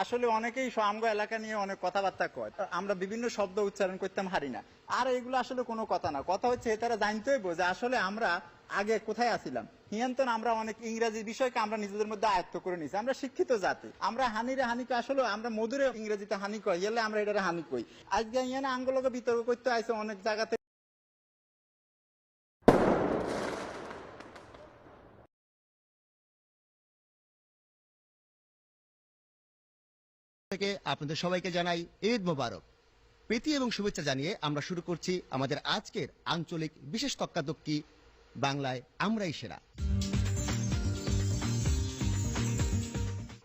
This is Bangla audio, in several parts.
আসলে অনেকেই আমগো এলাকা নিয়ে অনেক কথাবার্তা কয়, আমরা বিভিন্ন শব্দ উচ্চারণ করতাম হারি না। আর এগুলো আসলে কোনো কথা না, কথা হচ্ছে তারা জানতে হইব যে আসলে আমরা আগে কোথায় আসিলাম। হিয়ান্তন আমরা অনেক ইংরেজি বিষয়কে আমরা নিজেদের মধ্যে আয়ত্ত করে নিছি, আমরা শিক্ষিত জাতি, আমরা হানিরে হানিকে আসলে আমরা মধুরে ইংরেজিতে হানি কই, এলে আমরা এটারে হানি কই। আজকে ইয়ানা আঙ্গলকে বিতর্ক করতে আইছে অনেক জায়গাতে। থেকে আপনাদের সবাইকে জানাই ঈদ মোবারক। প্রীতি এবং শুভেচ্ছা জানিয়ে আমরা শুরু করছি আমাদের আজকের আঞ্চলিক বিশেষ তক্কাতক্কি, বাংলায় আমরাই সেরা।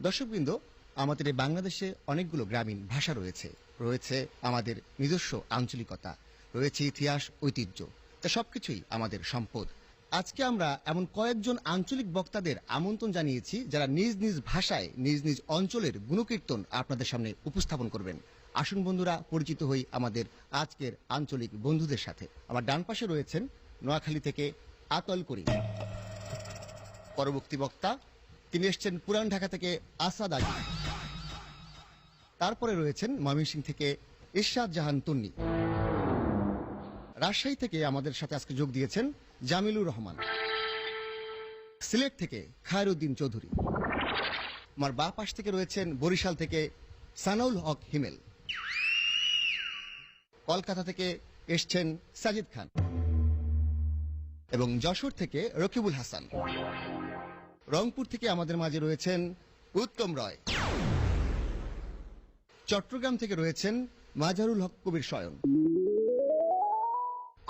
দর্শকবৃন্দ, আমাদের এই বাংলাদেশে অনেকগুলো গ্রামীণ ভাষা রয়েছে, রয়েছে আমাদের নিজস্ব আঞ্চলিকতা, রয়েছে ইতিহাস, ঐতিহ্য, তা সবকিছুই আমাদের সম্পদ। আজকে আমরা এমন কয়েকজন আঞ্চলিক বক্তাদের আমন্ত্রণ জানিয়েছি যারা নিজ নিজ ভাষায় নিজ নিজ অঞ্চলের গুণকীর্তন আপনাদের সামনে উপস্থাপন করবেন। আসুন বন্ধুরা, পরিচিত হই আমাদের আজকের আঞ্চলিক বন্ধুদের সাথে। আমার ডান পাশে রয়েছেন নোয়াখালী থেকে আতল করিম। পরবর্তী বক্তা তিনি এসছেন পুরান ঢাকা থেকে আসাদ আলী। তারপরে রয়েছেন ময়মনসিংহ থেকে ইরশাদ জাহান তন্নি। রাজশাহী থেকে আমাদের সাথে আজকে যোগ দিয়েছেন জামিলুর রহমান। সিলেট থেকে খায়রুদ্দিন চৌধুরী। আমার বাঁ পাশ থেকে রয়েছেন বরিশাল থেকে সানাউল হক হিমেল। কলকাতা থেকে এসছেন সাজিদ খান এবং যশোর থেকে রকিবুল হাসান। রংপুর থেকে আমাদের মাঝে রয়েছেন উত্তম রয়। চট্টগ্রাম থেকে রয়েছেন মাজারুল হক কবির স্বয়ং।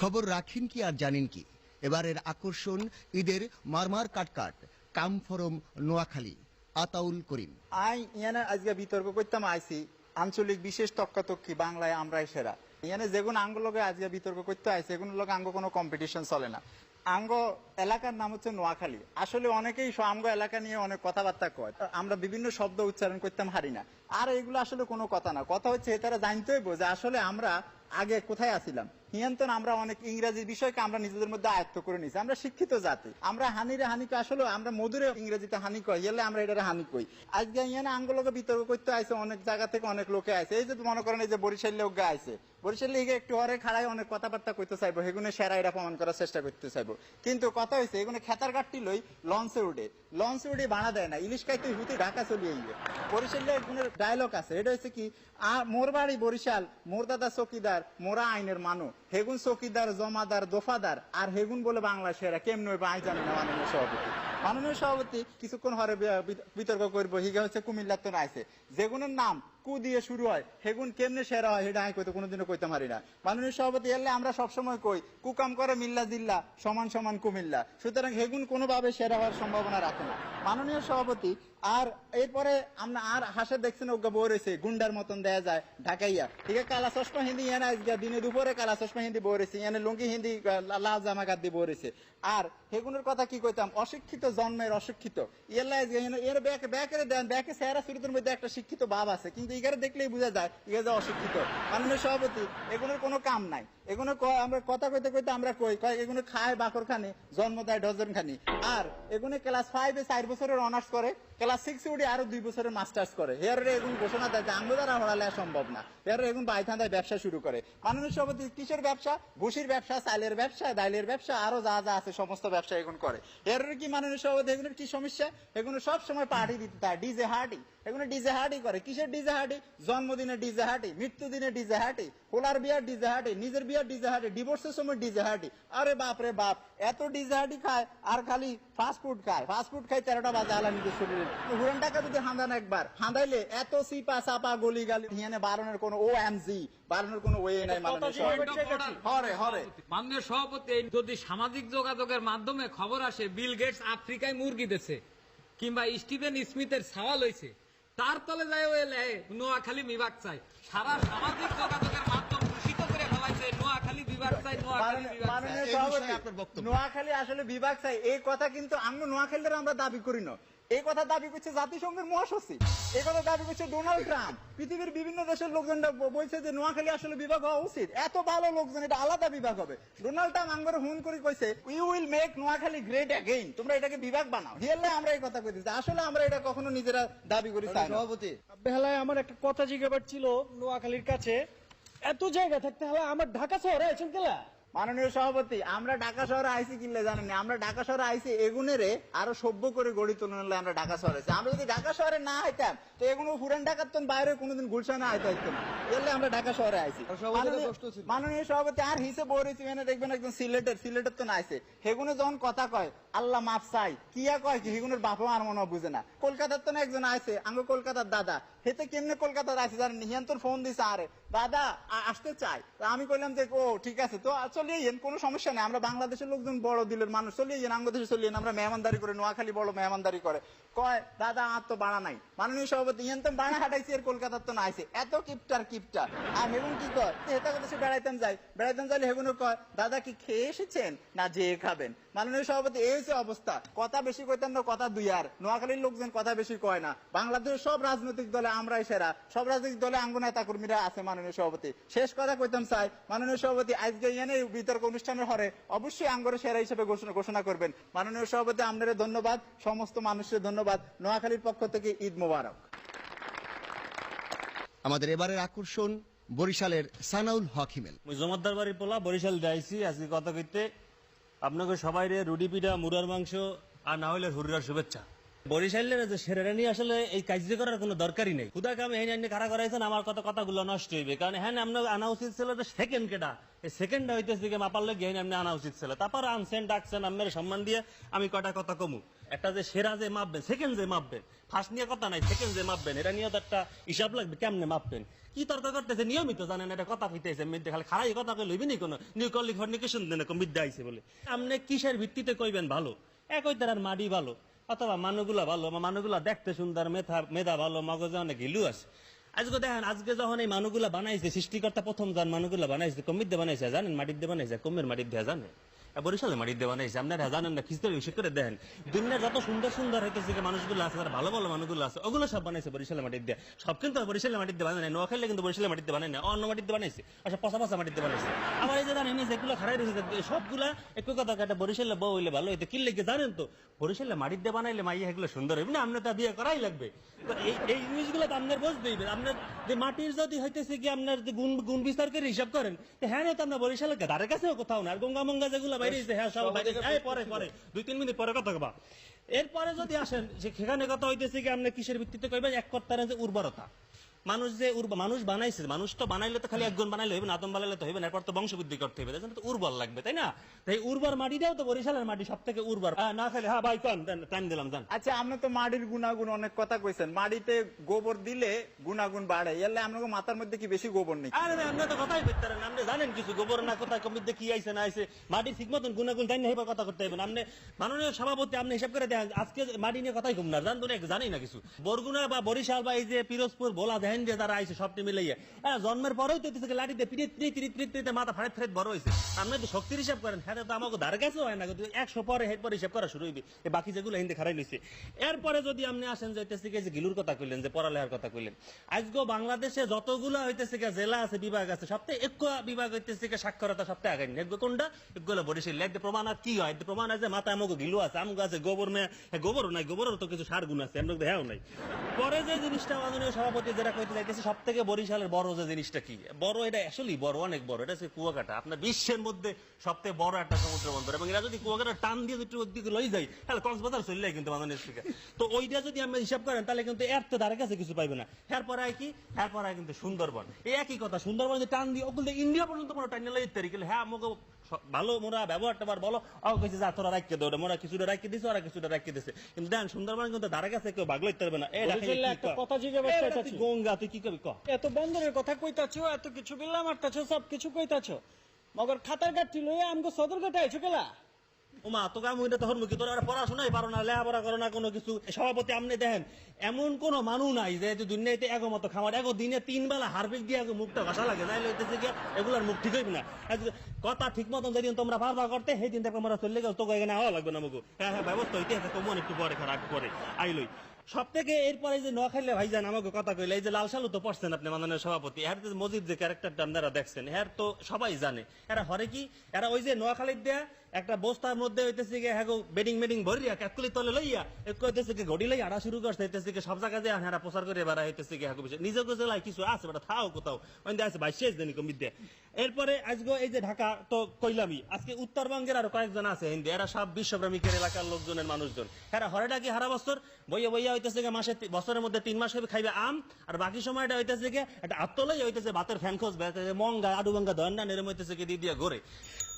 খবর রাখেন কি আর জানেন কি, এবারের আকর্ষণ ঈদের মারমার কাটকাট, কাম ফরম নোয়াখালী, আতাউল করিম। ইয়ানা আজকে বিতর্ক করতাম আইসি আঞ্চলিক বিশেষ তক্কাতক্কি, বাংলায় আমরাই সেরা। ইয়ানে যেগুলো আঙ্গলকে আজকে বিতর্ক করতে আইসে এগুলো লোক আঙ্গ কোনো কম্পিটিশন চলে না। আঙ্গ এলাকার নাম হচ্ছে নোয়াখালী। আসলে অনেকেই আমগো এলাকা নিয়ে অনেক কথাবার্তা কয়, আমরা বিভিন্ন শব্দ উচ্চারণ করতাম হারি না। আর এগুলো আসলে কোনো কথা না, কথা হচ্ছে তারা জানতে হইব যে আসলে আমরা আগে কোথায় আসিলাম। হিয়ান্তন আমরা অনেক ইংরেজি বিষয়কে আমরা নিজেদের মধ্যে আয়ত্ত করে নিছি, আমরা শিক্ষিত জাতি, আমরা হানিরে হানিকে আসলে আমরা মধুরে ইংরেজিতে হানি কই, এলে আমরা এটারে হানি কই। আজকে ইয়ানা আঙ্গলকে বিতর্ক করতে আইছে অনেক জায়গা থেকে অনেক লোকে আইছে। এই যে মনে করেন এই যে বরিশাল লোক আইছে, বরিশাল লিগে একটু হরে খাড়ায় অনেক কথাবার্তা করতে চাইবো, সেগুলো সেরা এটা প্রমাণ করার চেষ্টা করতে চাইবো। কিন্তু কথা হয়েছে এগুলো খেতার কাটটি লই লঞ্চে উঠে বানা দেয় না, ইলিশ খাইতে হুতি ঢাকা চলিয়ে গিয়ে। বরিশালে ডায়লগ আছে, এটা হচ্ছে কি, মোর বাড়ি বরিশাল, মোর দাদা চকিদার, মোরা আইনের মানু, হেগুন চকিদার জমাদার দফাদার, আর হেগুন বলে বাংলা সেরা কেমন হইব আই জানি না। মাননীয় সভাপতি কিছুক্ষণ হরে বিতর্ক করবো। হিগা হচ্ছে কুমিল্লার তো আইছে, যেগুনের নাম কু দিয়ে শুরু হয় হেগুন কেমনে সেরা হয় সেটা আমি কইতে কোনোদিনও কইতে পারি না। মাননীয় সভাপতি এলে আমরা সবসময় কই কুকাম করে মিল্লা জিল্লা সমান সমান কুমিল্লা, সুতরাং হেগুন কোনোভাবে সেরা হওয়ার সম্ভাবনা রাখে না। মাননীয় সভাপতি আর এরপরে আমরা আর হাসে দেখছেন ওগা বই রয়েছে গুন্ডার মতন দেয়া যায় ঢাকাইয়া, ঠিক আছে, কালা চশমা হিন্দি এনে দিনে দুপুরে কালা চশমা হিন্দি বই রয়েছে, এনে লুঙ্গি হিন্দি লাল জামা গাদ দিয়ে বই রয়েছে। আর হেগুনের কথা কি কইতাম, অশিক্ষিত জন্মের অশিক্ষিত। এর ব্যাকে চেহারা চরিত্রের মধ্যে একটা শিক্ষিত ভাব আছে, কিন্তু ইগারে দেখলেই বোঝা যায় ইগা যে অশিক্ষিত। মাননীয় সভাপতি এগুলোর কোনো কাম নাই, এগুলো আমরা কথা কইতে কইতে আমরা কই এগুলো খায় বাকর খানে, জন্ম দেয় ডজন খানি। আর এগুলো ক্লাস 5-এ 4 বছরের অনার্স করে, ক্লাস 6-এ উঠে আরো 2 বছরের মাস্টার্স করে। হেয়ারে এগুলো ঘোষণা দেয় যে আঙ্গ দ্বারা হড়ালে সম্ভব না, হেয়ারে এগুলো বাইথান্দায় ব্যবসা শুরু করে। মাননীয় সভাপতি কিসের ব্যবসা, ভুসির ব্যবসা, চালের ব্যবসা, ডাইলের ব্যবসা, আরো যা যা আছে সমস্ত ব্যবসা এগুলো করে। এর কি মাননীয় সভাপতি এগুলোর কি সমস্যা, এগুলো সব সময় পার্টি দিতে তার ডিজে হার্টি, এগুলো ডিজে হার্টি করে। কিসের ডিজে হার্টি, জন্মদিনে ডিজে হার্টি, মৃত্যু দিনে ডিজে হার্টি, হোলার বিয়ার ডিজে হার্টি, নিজের বিয়ার ডিজে হার্টি, ডিভোর্সের সময় ডিজে হার্টি। আরে বাপ রে বাপ, এত ডিজে হার্টি খায় আর খালি ফাস্টফুড খায়, ফাস্টফুড খায় 13টা বাজে আলা নিজের শরীরে। পুরান টাকা যদি হাঁদান একবার হাঁদাইলে এত সিপা চাপা গলি গালি হিয়ানে বারণের কোনো OMG বারণের কোনো ওয়ে নাই। মাননীয় সভাপতি, যদি সামাজিক যোগাযোগের মাধ্যমে খবর আসে বিল গেটস আফ্রিকায় মুরগি দিচ্ছে কিংবা স্টিভেন স্মিথের ছাওয়াল হয়েছে, তার তলে যায় নোয়াখালী বিভাগ চাই, সারা সামাজিক যোগাযোগের মাধ্যম দূষিত করে ফেলাইছে। আছে, নোয়াখালী বিভাগ চাই, নোয়াখালী বিভাগ চাই। মাননীয় এই সভাপতি, বিষয়ে আপনার বক্তব্য। নোয়াখালী আসলে বিভাগ চাই এই কথা কিন্তু আমরা নোয়াখালীরা আমরা দাবি করি না। এই কথা দাবি করছে জাতিসংঘের মহাসচিব, এই কথা দাবি করছে ডোনাল্ড ট্রাম্প। পৃথিবীর বিভিন্ন দেশের লোকজনরা বলছে যে নোয়াখালী আসলে বিভাগ হওয়া উচিত। এত ভালো লোকজন, এটা আলাদা বিভাগ হবে। ডোনাল্ড ট্রাম্প আঙ্গরে হুন করে কইছে we will make Noakhali great again, তোমরা এটাকে বিভাগ বানাও। রিয়েলে আমরা এই কথা কইতেছি, আসলে আমরা এটা কখনো নিজেরা দাবি করি চাই না। সভাপতি, বেহালায় আমার একটা কথা জিজ্ঞাবার ছিল নোয়াখালীর কাছে, এত জায়গা থাকতে হলে আমার ঢাকা শহরে আছেন কেলা? মাননীয় সভাপতি, আমরা ঢাকা শহরে আইসি কিনলে জানেন না, আমরা ঢাকা শহরে আইসি এগুনেরে আরো সভ্য করে গড়ি তুললে আমরা ঢাকা শহরে আইছি। আমরা যদি ঢাকা শহরে না আইতাম তো এগুলো পুরান ঢাকার তো বাইরে কোনোদিন গুলশানে আইতে হইতো না। এলে আমরা ঢাকা শহরে আইছি। মাননীয় সভাপতি, আর হিসেবে বলেছি মানে দেখবেন একদম সিলেটের তো নাইছে হেগুনে যখন কথা কয় আল্লাহ মাফ চাই কিয়া কয় কি হেগুনের বাপা আর মনে হয় বুঝে না। কলকাতার তো না একজন আইছে আঙ্গ কলকাতার দাদা, হেতে কেমনে কলকাতার আইছে জানেন, হিয়ান তোর ফোন দিছে আরে দাদা আসতে চাই। তা আমি কইলাম যে ও ঠিক আছে তো চলিয়ে যান, কোনো সমস্যা নেই, আমরা বাংলাদেশের লোকজন বড় দিলের মানুষ, চলিয়ে যান আঙ্গ দেশে চলিয়ে যান, আমরা মেহমানদারি করে, নোয়াখালী বড় মেহমানদারি করে। কয় দাদা আর তো বাড়া নাই। মাননীয় সভাপতি, ইয়ান তো বাড়া হাঁটাইছি এর কলকাতার তো না আইছে, এত কিপটার আর হেগুন কি কয় হেতা কথা বেড়াইতাম যাইলে হেগুনো কয় দাদা কি খেয়ে এসেছেন না যেয়ে খাবেন। মাননীয় সভাপতি, এই হচ্ছে অবস্থা। কথা বেশি কইতেন না, কথা দুই আর। নোয়াখালীর লোকজন কথা বেশি কয় না। বাংলাদেশের সব রাজনৈতিক দলে আমরাই সেরা, সব রাজনৈতিক দলে আঙ্গ নেতা কর্মীরা আছে। মাননীয় সভাপতি, শেষ কথা কইতাম চাই, মাননীয় সভাপতি আজকে ইয়ানে বিতর্ক অনুষ্ঠানের হরে অবশ্যই আঙ্গরে সেরা হিসেবে ঘোষণা করবেন। মাননীয় সভাপতি, আপনাদের ধন্যবাদ, সমস্ত মানুষের ধন্যবাদ। নোয়াখালীর পক্ষ থেকে ঈদ মোবারক। আমাদের এবারের আকর্ষণ বরিশালের সানাউল হক হিমেল। মুই জমাদ্দার বাড়ির পোলা বরিশাল যাইছি আজকে কথা কইতে আপনাকে সবাই রে রুটি পিঠা মুরার মাংস আর না হইলে হুরিয়ার শুভেচ্ছা। বরিশালের যে সেরা নিয়ে আসলে এই কাজ করার কোনো দরকারই নেই। খুদা কামে হেন এনে খাড়া করাইছেন, আমার কথাগুলো নষ্ট হইবে। কারণ হ্যাঁ আপনার আনা উচিত ছিল যে সেকেন্ড কেটা, এই সেকেন্ডটা হইতেছে কি মাপার লোক হেন এমনি আনা উচিত ছিল। তারপর আনছেন ডাকছেন, আপনার সম্মান দিয়ে আমি কটা কথা কমু। একটা যে সেরা যে মাপবেন, সেকেন্ড যে মাপবেন, ফার্স্ট নিয়ে কথা নাই, সেকেন্ড যে মাপবেন, এটা নিয়ে তো একটা হিসাব লাগবে কেমনে মাপবেন। কি তর্ক করতেছে নিয়মিত জানেন, এটা কথা কইতেছে মিদ্যে, খালি খারাই কথা কই লইবি নি কোনো নিউ কোয়ালিফিকেশন দেন মিদ্যে আইছে বলে। আপনি কিসের ভিত্তিতে কইবেন ভালো? একই তার মাটি ভালো অথবা মানুষগুলা ভালো, মানুষগুলা দেখতে সুন্দর, মেধা ভালো, মগজে অনেক হিলু আছে। আজকে দেখেন, আজকে যখন এই মানুষগুলা বানাইছে, সৃষ্টিকর্তা প্রথম যান মানুষগুলা বানাইছে, কমির দিয়ে বানাইছে জানেন, মাটির দিয়ে বানাইছে, কমের মাটির দিয়ে জানেন, বরিশালে মাটির দিয়ে বানাইছে। আপনারা জানেন না, খিস্তে বিষয় করে দেখেন দুনিয়ার যত সুন্দর সুন্দর হইতেছে মানুষগুলো আছে, তারা ভালো ভালো মানুষগুলো আছে, ওগুলো সব বানাইছে বরিশালে মাটির দিয়ে। সব কিন্তু বরিশালে মাটির দিয়ে বানায়, নোয়াখালী কিন্তু বরিশালে মাটির দিয়ে বানায় না, অন্য মাটির দিয়ে বানাইছে, আচ্ছা পচা পচা মাটির দিয়ে বানাইছে। আমার এই যে জানেন যেগুলো খারাই রয়েছে সবগুলা একটু কথা একটা বরিশালে বউ হইলে ভালো হইতে, কি লেগে জানেন তো, বরিশালে মাটির দিয়ে বানাইলে মাইয়া এগুলো সুন্দর হইবে না, আপনার তা বিয়ে করাই লাগবে। তো এই জিনিসগুলো তো আপনার বুঝতে হইবে। আপনার যে মাটির যদি হইতেছে কি আপনার যে গুণ বিস্তার করে হিসাব করেন, হ্যাঁ তো আপনার বরিশালের ধারে কাছেও কোথাও না। আর গঙ্গা মঙ্গা যেগুলো বাইরে হ্যাঁ সব পরে 2-3 মিনিট পরে কথা কবা। এরপরে যদি আসেন সেখানে কথা হইতেছে কি আপনি কিসের ভিত্তিতে কইবেন, এক কথার যে উর্বরতা। মানুষ যে মানুষ বানাইছে, মানুষ তো বানাইলে তো খালি একজন বানাইলে হইবে না, আদম বানাইলে তো হইবে না, এরপর তো বংশবৃদ্ধি করতে হবে, তো উর্বর লাগবে তাই না? তাই উর্বর মাটিটাও তো বরিশালের মাটি সব থেকে উর্বর না। খালি হ্যাঁ ভাই কন টাইম দিলাম জান। আচ্ছা, আপনি তো মাটির গুণাগুণ অনেক কথা কইছেন, মাটিতে গোবর দিলে গুণাগুণ বাড়ে, এলে আপনাকে মাথার মধ্যে কি বেশি গোবর নেই? আরে আপনি তো কথাই বলতে পারেন, আপনি জানেন কিছু গোবর না কোথায় কমিতে কি আইছে না আইছে, মাটির ঠিক মতন গুণাগুণ জানি না, এবার কথা করতে হইবেন। আপনি মাননীয় সভাপতি আপনি হিসাব করে দেখেন, আজকে মাটি নিয়ে কথাই কম না, জানতো না জানি না কিছু। বরগুনা বা বরিশাল বা এই যে পিরোজপুর ভোলা দেখেন যে যারা আইছে সবটি মিলাইয়া জন্মের পরেও তো লাঠিতে পিড়িতে মাথা ফাড়ে ফেরে বড় হয়েছে। আপনি তো শক্তির হিসাব করেন, হ্যাঁ তো আমাকে ধার কাছে হয় না, কিন্তু 100 পরে এরপর হিসাব করা শুরু হইবে, বাকি যেগুলো হিন্দে খারাই লইছে। এরপরে যদি আপনি আসেন যাইতেছে যে গিলুর কথা কইলেন, যে পড়ালেখার কথা কইলেন, আজকে বাংলাদেশে যতগুলো হইতেছে জেলা আছে, বিভাগ আছে, সবথেকে এক বিভাগ হইতেছে সাক্ষরতা সবথেকে আগে নেই কোনটা, এগুলো বরিশাল। একদম প্রমাণ আর কি হয়, প্রমাণ আছে মাথা আমাকে গিলু আছে, আমগো আছে গোবর মেয়ে, গোবরও নাই, গোবরের তো কিছু সার গুণ আছে, আমরা হ্যাঁ নাই। পরে যে জিনিসটা মাননীয় সভাপতি যেটা কইতে চাইতেছে, সব থেকে বরিশালের বড় যে জিনিসটা কি বড়, এটা আসলেই বড়, অনেক বড়, এটা হচ্ছে কুয়াকাটা। আপনার বিশ্বের মধ্যে সবথেকে বড় একটা সমুদ্র বন্দর, এবং এরা যদি কুয়াকাটা টান দিয়ে ওদিকে লই যায় তাহলে কক্সবাজার চলে যায় কিন্তু মাননীয় স্পিকার। তো ওইটা যদি আমরা হিসাব করেন তাহলে কিন্তু এর তো ধারে কাছে কিছু পাইবে না। এরপরে কি, এরপরে কিন্তু সুন্দরবন, এই একই কথা, সুন্দরবন যদি টান দিয়ে ওগুলো ইন্ডিয়া পর্যন্ত কোনো টাইম লই তারি গেলে হ্যাঁ আমাকে ভালো মোরা ব্যবহারটা বলো, কইছে যা তোরা রাখিয়ে দেও, মোরা কিছুটা রাখিয়ে দিছে, ওরা কিছুটা রাখিয়ে দিছে, কিন্তু দেন সুন্দরবন কিন্তু ধারে কাছে কেউ ভাগ লইতে পারবে না। একটা কথা জিজ্ঞাসা করতেছি, গঙ্গা তুই কি কবি ক, এত বন্দরের কথা কইতাছো, এত কিছু বিল্লা মারতাছো, সব কিছু কইতাছো, মগর খাতার গাঠি লইয়া আমগো সদর ঘাটে আইছো কেলা? ওমা তোকে আমি তো হরমুখী, তোর আর পড়াশোনাই পারো না, লেখাপড়া করো না কোনো কিছু। সভাপতি আপনি দেখেন এমন কোন মানুষ নাই যে দুনিয়াতে এগমত খামার এগো দিনে 3 বেলা হারপিক দিয়ে মুখটা ঘষা লাগে, নাইলে হইতেছে কি এগুলার মুখ ঠিক হইবে না। কথা ঠিক মতন যেদিন তোমরা বারবার করতে সেই দিন তোমরা চলে গেল, তোকে এখানে হওয়া লাগবে না মুখু। হ্যাঁ হ্যাঁ ব্যবস্থা হইতে আছে, তোমার একটু পরে খারাপ করে আইলই সব থেকে। এরপরে যে নোয়াখালী ভাইজান আমাকে কথা কইলে, এই যে লাল সালু তো পড়ছেন আপনি মাননীয় সভাপতি, এর যে মজিদ যে ক্যারেক্টারটা আপনারা দেখছেন, এর তো সবাই জানে এরা হরে কি, এরা ওই যে নোয়াখালীর দেয়া একটা বস্তার মধ্যে হইতেছে কি হ্যাঁ বেডিং মেডিং ভরিয়া ক্যাকুলি তলে লইয়া হইতেছে কি ঘড়ি লই আড়া শুরু করছে, হইতেছে কি সব জায়গায় যে হ্যাঁ প্রচার করে বেড়া হইতেছে কি হ্যাঁ নিজের জেলায় কিছু আছে বেটা থাও কোথাও ওইদিকে আছে 22 দিন কমিতে। এরপরে আজকে এই যে ঢাকা তো কইলামই, আজকে উত্তরবঙ্গের আরো কয়েকজন আছে হিন্দি, এরা সব বিশ্বভ্রমিকের এলাকার লোকজনের মানুষজন, এরা হরেটা কি হারা বছর বইয়া বইয়া হইতেছে কি মাসে বছরের মধ্যে 3 মাস খাইবে আম, আর বাকি সময়টা হইতেছে কি একটা আত্মলাই হইতেছে ভাতের ফ্যান খোঁজ মঙ্গা আডু ভাঙ্গা দন্ডা নেরম হইতেছে কি দিয়ে ঘরে।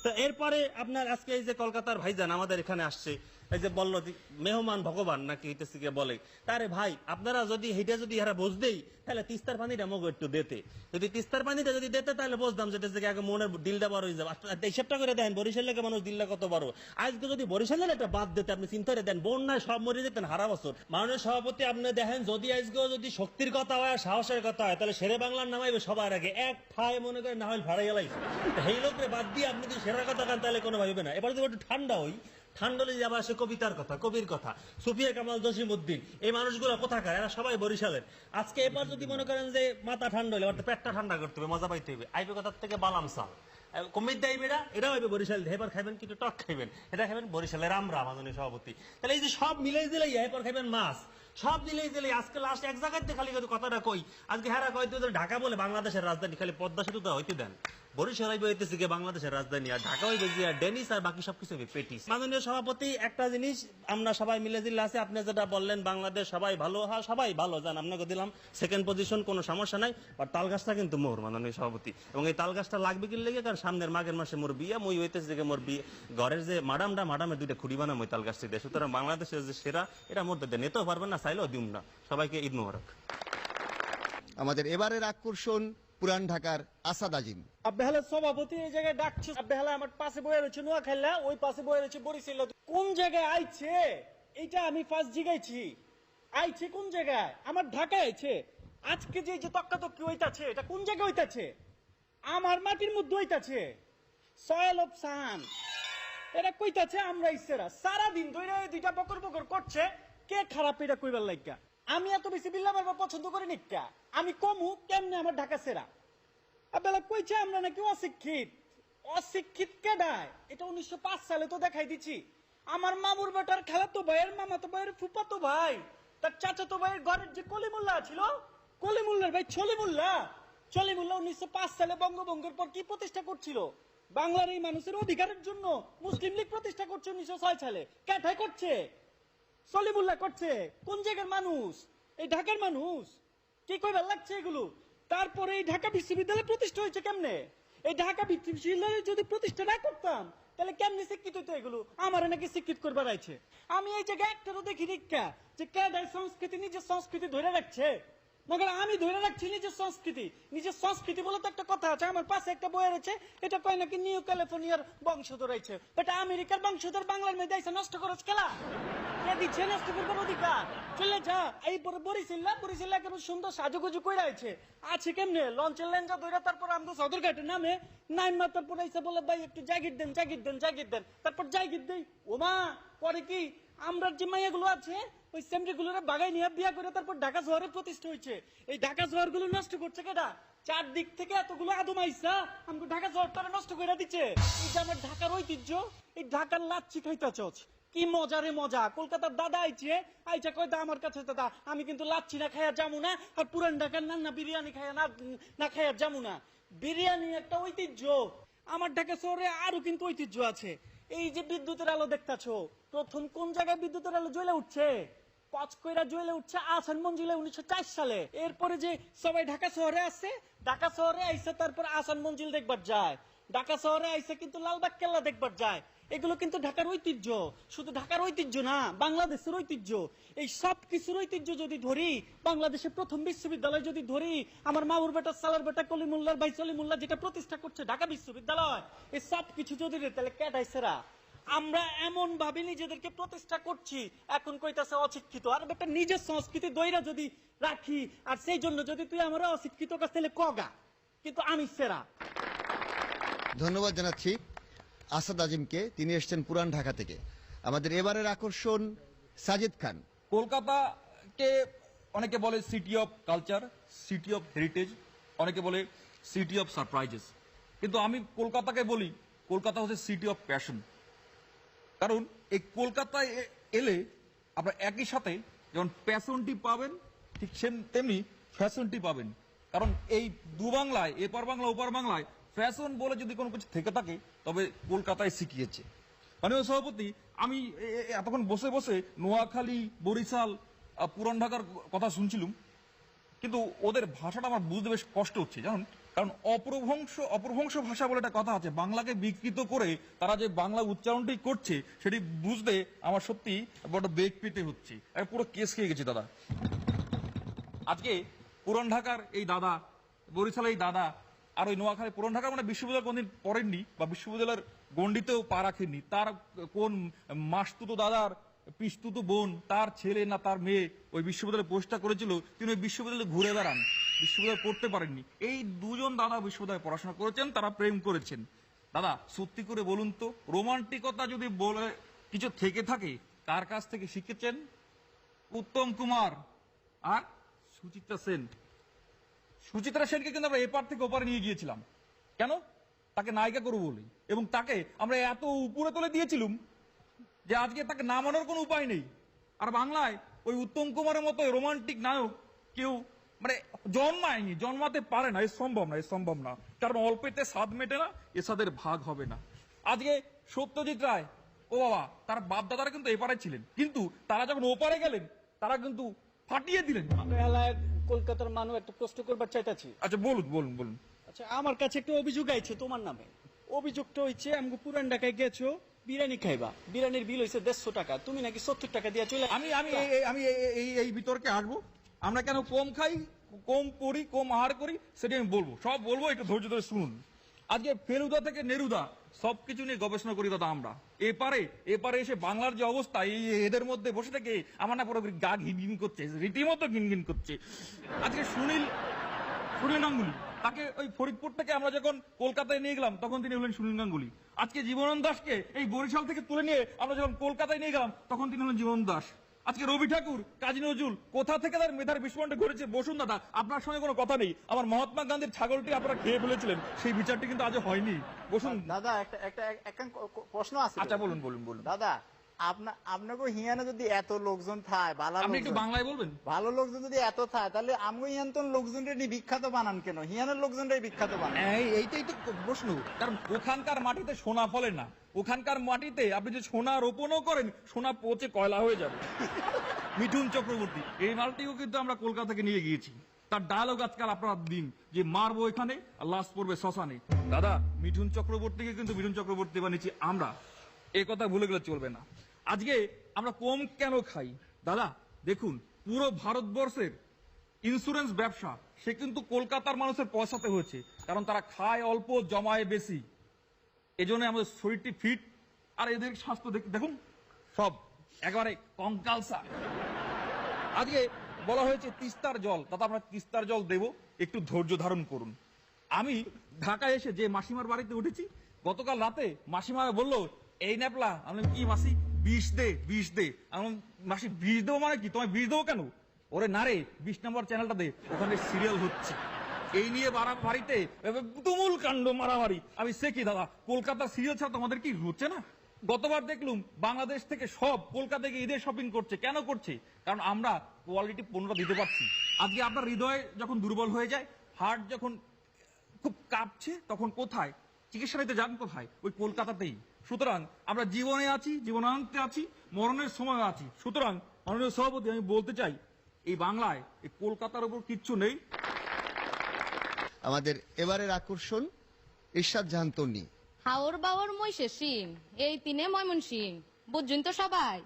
তো এরপরে আপনার আজকে এই যে কলকাতার ভাইজান আমাদের এখানে আসছে, এই যে বললো মেহমান ভগবান নাকি হইতেছে কি বলে, তারে ভাই আপনারা যদি হেটা যদি এরা বুঝদেই তাহলে তিস্তার পানিটা মগো একটু দিতে, যদি তিস্তার পানিটা যদি দিতে তাহলে বুঝতাম যেতেছে কি আগে মনের দিলটা বড় হয়ে যাবে। হিসাবটা করে দেন বরিশালের মানুষ দিলটা কত বড়, আজকে যদি বরিশালের একটা বাদ দিতে আপনি চিন্তা করে দেন বন্যায় সব মরে যেতেন হারা বছর। মাননীয় সভাপতি আপনি দেখেন যদি আজকে যদি শক্তির কথা হয় সাহসের কথা হয় তাহলে শেরে বাংলার নামাইবে সবার আগে, এক ঠায় মনে করে না হয় ভাড়া গেলাই এই লোকরে বাদ দিয়ে আপনি যদি সেরার কথা কান তাহলে কোনো ভাবিবে না। এবার যদি একটু ঠান্ডা হই, ঠান্ডা হলে যাবে আসে কবিতার কথা, কবির কথা, সুফিয়া কামাল জসিমউদ্দিন, এই মানুষগুলো কোথাকার, এরা সবাই বরিশালের। আজকে এবার যদি মনে করেন যে মাথা ঠান্ডা হলে অর্থাৎ পেটটা ঠান্ডা করতে হবে, মজা পাইতে হবে, আইবে কথার থেকে বালাম সাল কমির দেয় বেড়া, এটাও হইবে বরিশাল, এবার খাইবেন কিন্তু টক খাইবেন, এটা খাইবেন বরিশালের আমরা মাননীয় সভাপতি। তাহলে এই যে সব মিলাই দিলে এরপর খাইবেন মাছ, সব দিলেই দিলে আজকে লাস্ট এক জায়গাতে খালি কথাটা কই, আজকে হেরা কইতে ঢাকা বলে বাংলাদেশের রাজধানী, খালি পদ্মা সেতু তো হইতে দেন, বরিশাল হইতেছে কি বাংলাদেশের রাজধানী, আর ঢাকা হইবে যে ডেনিস আর বাকি সবকিছু হইবে পেটিস। মাননীয় সভাপতি একটা জিনিস আমরা সবাই মিলে দিলে আছে, আপনি যেটা বললেন বাংলাদেশ সবাই ভালো, হ্যাঁ সবাই ভালো জান, আপনাকে দিলাম সেকেন্ড পজিশন, কোনো সমস্যা নাই, আর তাল গাছটা কিন্তু মোর মাননীয় সভাপতি, এবং এই তাল গাছটা লাগবে কি লেগে, কারণ সামনের মাঘের মাসে মোর বিয়ে, মই হইতেছে যে মোর বিয়ে ঘরের যে মাডামের 2টা খুঁড়ি বানাম ওই তাল গাছটি দেয়, সুতরাং বাংলাদেশের যে সেরা এটা মধ্যে দেয়, নিতেও পারবেন না চাইলেও দিম না। সবাইকে ঈদ মোবারক। আমাদের এবারের আকর্ষণ পুরান ঢাকার আসাদ আজিম। আব্বাহালা সভাপতি এই জায়গায় ডাকছে, আব্বাহালা আমার পাশে বয়ে রয়েছে নোয়াখালী, ওই পাশে বয়ে রয়েছে বরিশাল, কোন জায়গায় আইছে এটা আমি ফার্স্ট জিগাইছি, আইছে কোন জায়গায়, আমার ঢাকায় আইছে। আজকে যে যে তক্কাতক্কি হইতাছে এটা কোন জায়গায় হইতাছে, আমার মাটির মধ্যে হইতাছে, সয়েল অফ সান, এটা কইতাছে আমরা ইসেরা সারাদিন ধরে 2টা বকর বকর করছে, কে খারাপ এটা কইবার লাগিয়া। আমি এত বেশি বিল্লা মারবা পছন্দ করি নিকা, আমি কমু কেমনে আমার ঢাকা সেরা। আবেলা কইছে আমরা নাকি অশিক্ষিত, অশিক্ষিত কেডায়, এটা 1905 সালে তো দেখাই দিছি। আমার মামুর বেটার খালাতো ভাইয়ের মামাতো ভাইয়ের ফুফাতো ভাই, তার চাচাতো ভাইয়ের ঘরের যে কলিমুল্লাহ ছিল, কলিমুল্লার ভাই চলিমুল্লাহ 1905 সালে বঙ্গভঙ্গের পর কি প্রতিষ্ঠা করছিল, বাংলার এই মানুষের অধিকারের জন্য মুসলিম লীগ প্রতিষ্ঠা করছে 1906 সালে, কেঠায় করছে, সলিমুল্লাহ করছে। কোন জায়গার মানুষ, এই ঢাকার মানুষ, কি কইবার লাগছে এগুলো। তারপরে এই ঢাকা বিশ্ববিদ্যালয় প্রতিষ্ঠা হয়েছে কেমনে, এই ঢাকা বিশ্ববিদ্যালয় যদি প্রতিষ্ঠা না করতাম তাহলে কেমনে শিক্ষিত হতো এগুলো, আমার নাকি শিক্ষিত করবার আছে। আমি এই জায়গায় একটারও দেখি নিকা যে কেডায় সংস্কৃতি নিজের সংস্কৃতি ধরে রাখছে, মগর আমি ধরে রাখছি নিজের সংস্কৃতি। নিজের সংস্কৃতি বলে তো একটা কথা আছে, আমার পাশে একটা বই রয়েছে, এটা কয় নাকি নিউ ক্যালিফোর্নিয়ার বংশধর রয়েছে, বাট আমেরিকার বংশধর বাংলার মধ্যে এসে নষ্ট করছ খেলা, কে দিচ্ছে নষ্ট করবার অধিকার, চলে যা। এই পরে বরিশাল্লা কেমন সুন্দর সাজুগুজু করে আছে কেমনে, লঞ্চের লেঞ্জা ধরে তারপর আমরা সদরঘাটের নামে নাইন মার, তারপর এসে বলে ভাই একটু জাগির দেন, তারপর জাগির দেই। ওমা পরে কি আমরা যে মাইয়াগুলো আছে ওই সেমরি গুলোরে বাগাই নিয়ে বিয়া করে তারপর ঢাকা শহরে প্রতিষ্ঠা হয়েছে। এই ঢাকা শহর গুলো নষ্ট করছে কেডা, চারদিক থেকে এতগুলো আদম আইসা আমাকে ঢাকা শহরটা নষ্ট করে দিচ্ছে। এই যে আমার ঢাকার ঐতিহ্য, এই ঢাকার লাচ্ছি খাইতেছ, কি মজা রে মজা। কলকাতার দাদা আইছে কয় দা আমার কাছে দাদা, আমি কিন্তু লাচ্ছি না খাইয়া যাবো না, আর পুরান ঢাকার নান্না বিরিয়ানি খাইয়া না খাইয়া যাবো না। বিরিয়ানি একটা ঐতিহ্য, আমার ঢাকা শহরে আরো কিন্তু ঐতিহ্য আছে। এই যে বিদ্যুতের আলো দেখতেছ, প্রথম কোন জায়গায় বিদ্যুতের আলো জ্বলে উঠছে, কচকইরা জ্বলে উঠছে আসান মঞ্জিলে 1904 সালে। এরপরে যে সবাই ঢাকা শহরে আসছে, ঢাকা শহরে আইসে তারপর আসান মঞ্জিল দেখবার যায়, ঢাকা শহরে আইসে কিন্তু লালবাগ কেল্লা দেখবার যায়। এগুলো কিন্তু ঢাকার ঐতিহ্য, শুধু ঢাকার ঐতিহ্য না, বাংলাদেশের ঐতিহ্য। এই সব কিছুর ঐতিহ্য যদি ধরি, বাংলাদেশের প্রথম বিশ্ববিদ্যালয় যদি ধরি, আমার মামুর বেটা সালার বেটা কলিমুল্লার ভাই সলিমুল্লাহ যেটা প্রতিষ্ঠা করছে ঢাকা বিশ্ববিদ্যালয়, এই সব কিছু যদি তাহলে কেডাই সেরা, আমরা এমন ভাবে নিজেদেরকে প্রতিষ্ঠা করছি, এখন কইতাছে অশিক্ষিত। আর একটা নিজের সংস্কৃতি দইরা যদি রাখি, আর সেই জন্য যদি তুই আমরা অশিক্ষিত কাছ থেকে কগা, কিন্তু আমি সেরা। ধন্যবাদ জানাচ্ছি আসাদ আজিমকে, তিনি এসেছেন পুরান ঢাকা থেকে। আমাদের এবারের আকর্ষণ সাজিদ খান। কলকাতাকে অনেকে বলে city of culture, city of heritage, অনেকে বলে সিটি অফ সারপ্রাইজেস, কিন্তু আমি কলকাতাকে বলি কলকাতা হচ্ছে সিটি অফ প্যাশন। কারণ এই কলকাতায় এলে আপনারা একই সাথে যেমন প্যাশনটি পাবেন, ঠিক তেমনি ফ্যাশনটি পাবেন। কারণ এই দু বাংলায়, এপার বাংলা ওপার বাংলায় ফ্যাশন বলে যদি কোনো কিছু থেকে থাকে তবে কলকাতায় শিখিয়েছে। মাননীয় সভাপতি, আমি এতক্ষণ বসে বসে নোয়াখালী, বরিশাল, পুরান ঢাকার কথা শুনছিলাম, কিন্তু ওদের ভাষাটা আমার বুঝতে বেশ কষ্ট হচ্ছে, জানুন। কারণ অপভ্রংশ ভাষা বলে একটা কথা আছে, বাংলাকে বিকৃত করে তারা যে বাংলা উচ্চারণটি করছে সেটি বুঝতে আমার সত্যি বড় বেগ পেতে হচ্ছে। পুরো কেস খেয়ে গেছি দাদা। আজকে পুরান ঢাকার এই দাদা, বরিশালের এই দাদা, আর ওই নোয়াখালী, পুরান ঢাকার মানে বিশ্ববিদ্যালয় কোনদিন পড়েননি বা বিশ্ববিদ্যালয়ের গণ্ডিতেও পা রাখেননি, তার কোন মাসতুতো দাদার পিসতুতো বোন, তার ছেলে না তার মেয়ে ওই বিশ্ববিদ্যালয়ে পোস্টটা করেছিল, তিনি ওই বিশ্ববিদ্যালয়ে ঘুরে বেড়ান, বিশ্ববিদ্যালয়ে পড়তে পারেননি। এই দুজন দাদা বিশ্ববিদ্যালয়ে পড়াশোনা করেছেন, তারা প্রেম করেছেন। দাদা সত্যি করে বলুন তো, রোমান্টিকতা যদি বলে কিছু থেকে থাকে কার কাছ থেকে শিখেছেন? উত্তম কুমার আর সুচিত্রা সেন। সুচিত্রা সেনকে কিন্তু আমরা এপার থেকে ওপারে নিয়ে গিয়েছিলাম, কেন? তাকে নায়িকা করবো বলে, এবং তাকে আমরা এত উপরে তুলে দিয়েছিলাম যে আজকে তাকে নামানোর কোনো উপায় নেই। আর বাংলায় ওই উত্তম কুমারের মতো রোমান্টিক নায়ক কেউ মানে জন্মায়নি, জন্মাতে পারে না, এ সম্ভব না, এ সম্ভব না। কারণ অল্পেতে স্বাদ মেটে না, এ স্বাদের ভাগ হবে না। আজকে সত্যজিৎ রায়, ও বাবা, তার বাপ দাদারা কিন্তু এপারে ছিলেন, কিন্তু তারা যখন ওপারে গেলেন তারা কিন্তু ফাটিয়ে দিলেন। বেহালায় কলকাতার মানুষ একটা প্রশ্ন করবার চাইতাছি। আচ্ছা বলুন বলুন বলুন। আচ্ছা, আমার কাছে একটা অভিযোগ আইছে তোমার নামে। অভিযোগটা হইছে, আমগো পুরান ঢাকায় গেছো বিরিয়ানি খাইবা, বিরিয়ানির বিল হইছে 150 টাকা, তুমি নাকি 70 টাকা দিয়ে চলে। আমি আমি আমি এই বিতর্কে আসবো। আমরা কেন কম খাই, কম পড়ি, কম আহার করি সেটা আমি বলবো, সব বলবো, একটু ধৈর্য ধরে শুনুন। আজকে ফেলুদা থেকে নেরুদা সবকিছু নিয়ে গবেষণা করি দাদা আমরা। এপারে এসে বাংলার যে অবস্থা, এদের মধ্যে বসে থেকে আমার না পুরো গা ঘিনঘিন করছে, রীতিমতো ঘিনঘিন করছে। আজকে সুনীল গাঙ্গুলি, তাকে ওই ফরিদপুর থেকে আমরা যখন কলকাতায় নিয়ে গেলাম তখন তিনি হলেন সুনীল গাঙ্গুলি। আজকে জীবনানন্দ দাসকে এই বরিশাল থেকে তুলে নিয়ে আমরা যখন কলকাতায় নিয়ে গেলাম তখন তিনি হলেন জীবনানন্দ দাস। আজকে রবি ঠাকুর, কাজী নজরুল, কোথা থেকে তার মেধার বিস্ফোরণটা ঘটেছে। বসুন দাদা, আপনার সঙ্গে কোনো কথা নেই, আমার মহাত্মা গান্ধীর ছাগলটি আপনারা খেয়ে ফেলেছিলেন, সেই বিচারটি কিন্তু আজও হয়নি। বসুন দাদা, একটা প্রশ্ন আছে। আচ্ছা বলুন বলুন বলুন। দাদা, আপনাকে হিয়ানে যদি এত লোকজন থায়, আপনি একটু বাংলায় বলবেন। ভালো লোকজন যদি এত থায়, তাহলে আমগো হিয়ান্তন লোকজনরে নিয়ে বিখ্যাত বানান কেন? হিয়ানের লোকজনরাই বিখ্যাত বানান। এইটাই তো প্রশ্ন। কারণ ওখানকার মাটিতে সোনা ফলে না, ওখানকার মাটিতে আপনি যে সোনা রোপণও করেন, সোনা পচে কয়লা হয়ে যাবে। মিঠুন চক্রবর্তী, এই মালটিও কিন্তু আমরা কলকাতা থেকে নিয়ে গিয়েছি। তার ডায়লগ আজকাল আপনারা দিন যে মারবো এখানে আর লাশ পড়বে শ্মশানে। দাদা, মিঠুন চক্রবর্তীকে কিন্তু মিঠুন চক্রবর্তী বানিয়েছি আমরা, এই কথা ভুলে গেলে চলবে না। আজকে আমরা কম কেন খাই? দাদা দেখুন, পুরো ভারতবর্ষের ইন্স্যুরেন্স ব্যবসা সে কিন্তু কলকাতার মানুষের পয়সাতে হয়েছে, কারণ তারা খায় অল্প, জমায় বেশি, এজন্য আমাদের শরীরটি ফিট। আর এদের স্বাস্থ্য দেখুন সব একেবারে কঙ্কালসা। আজকে বলা হয়েছে তিস্তার জল, দাদা আমরা তিস্তার জল দেব, একটু ধৈর্য ধারণ করুন। আমি ঢাকায় এসে যে মাসিমার বাড়িতে উঠেছি, গতকাল রাতে মাসিমা বললো এই ন্যাপলা, আমি কি মাসি বিষ দে। আমি মাসি বিষ দেবো মানে কি, তোমায় বিষ দেবো কেন? ওরে না রে, 20 নম্বর চ্যানেলটা দে, ওখানে সিরিয়াল হচ্ছে। এই নিয়ে বাড়িতে তুমুল কাণ্ড, মারামারি। আমি সে কি দাদা, কলকাতার সিরিয়াল ছাড়া তোমাদের কি হচ্ছে না? গতবার দেখলুম বাংলাদেশ থেকে সব কলকাতা থেকে ঈদের শপিং করছে। কেন করছে? কারণ আমরা কোয়ালিটি পণ্যটা দিতে পারছি। আজকে আপনার হৃদয় যখন দুর্বল হয়ে যায়, হার্ট যখন খুব কাঁপছে, তখন কোথায় চিকিৎসা নিতে যান? কোথায়? ওই কলকাতাতেই। সুতরাং আমরা জীবনে আছি, জীবনান্তে আছি, মরণের সময় আছি। সুতরাং মাননীয় সভাপতি, আমি বলতে চাই এই বাংলায় এই কলকাতার উপর কিচ্ছু নেই। আমাদের এবারের আকর্ষণ ইরশাদ জাহান তন্নি। হাওর বাওর মইশে সিং, এই তিনে ময়মন সিং, বুঝছেন তো সবাই?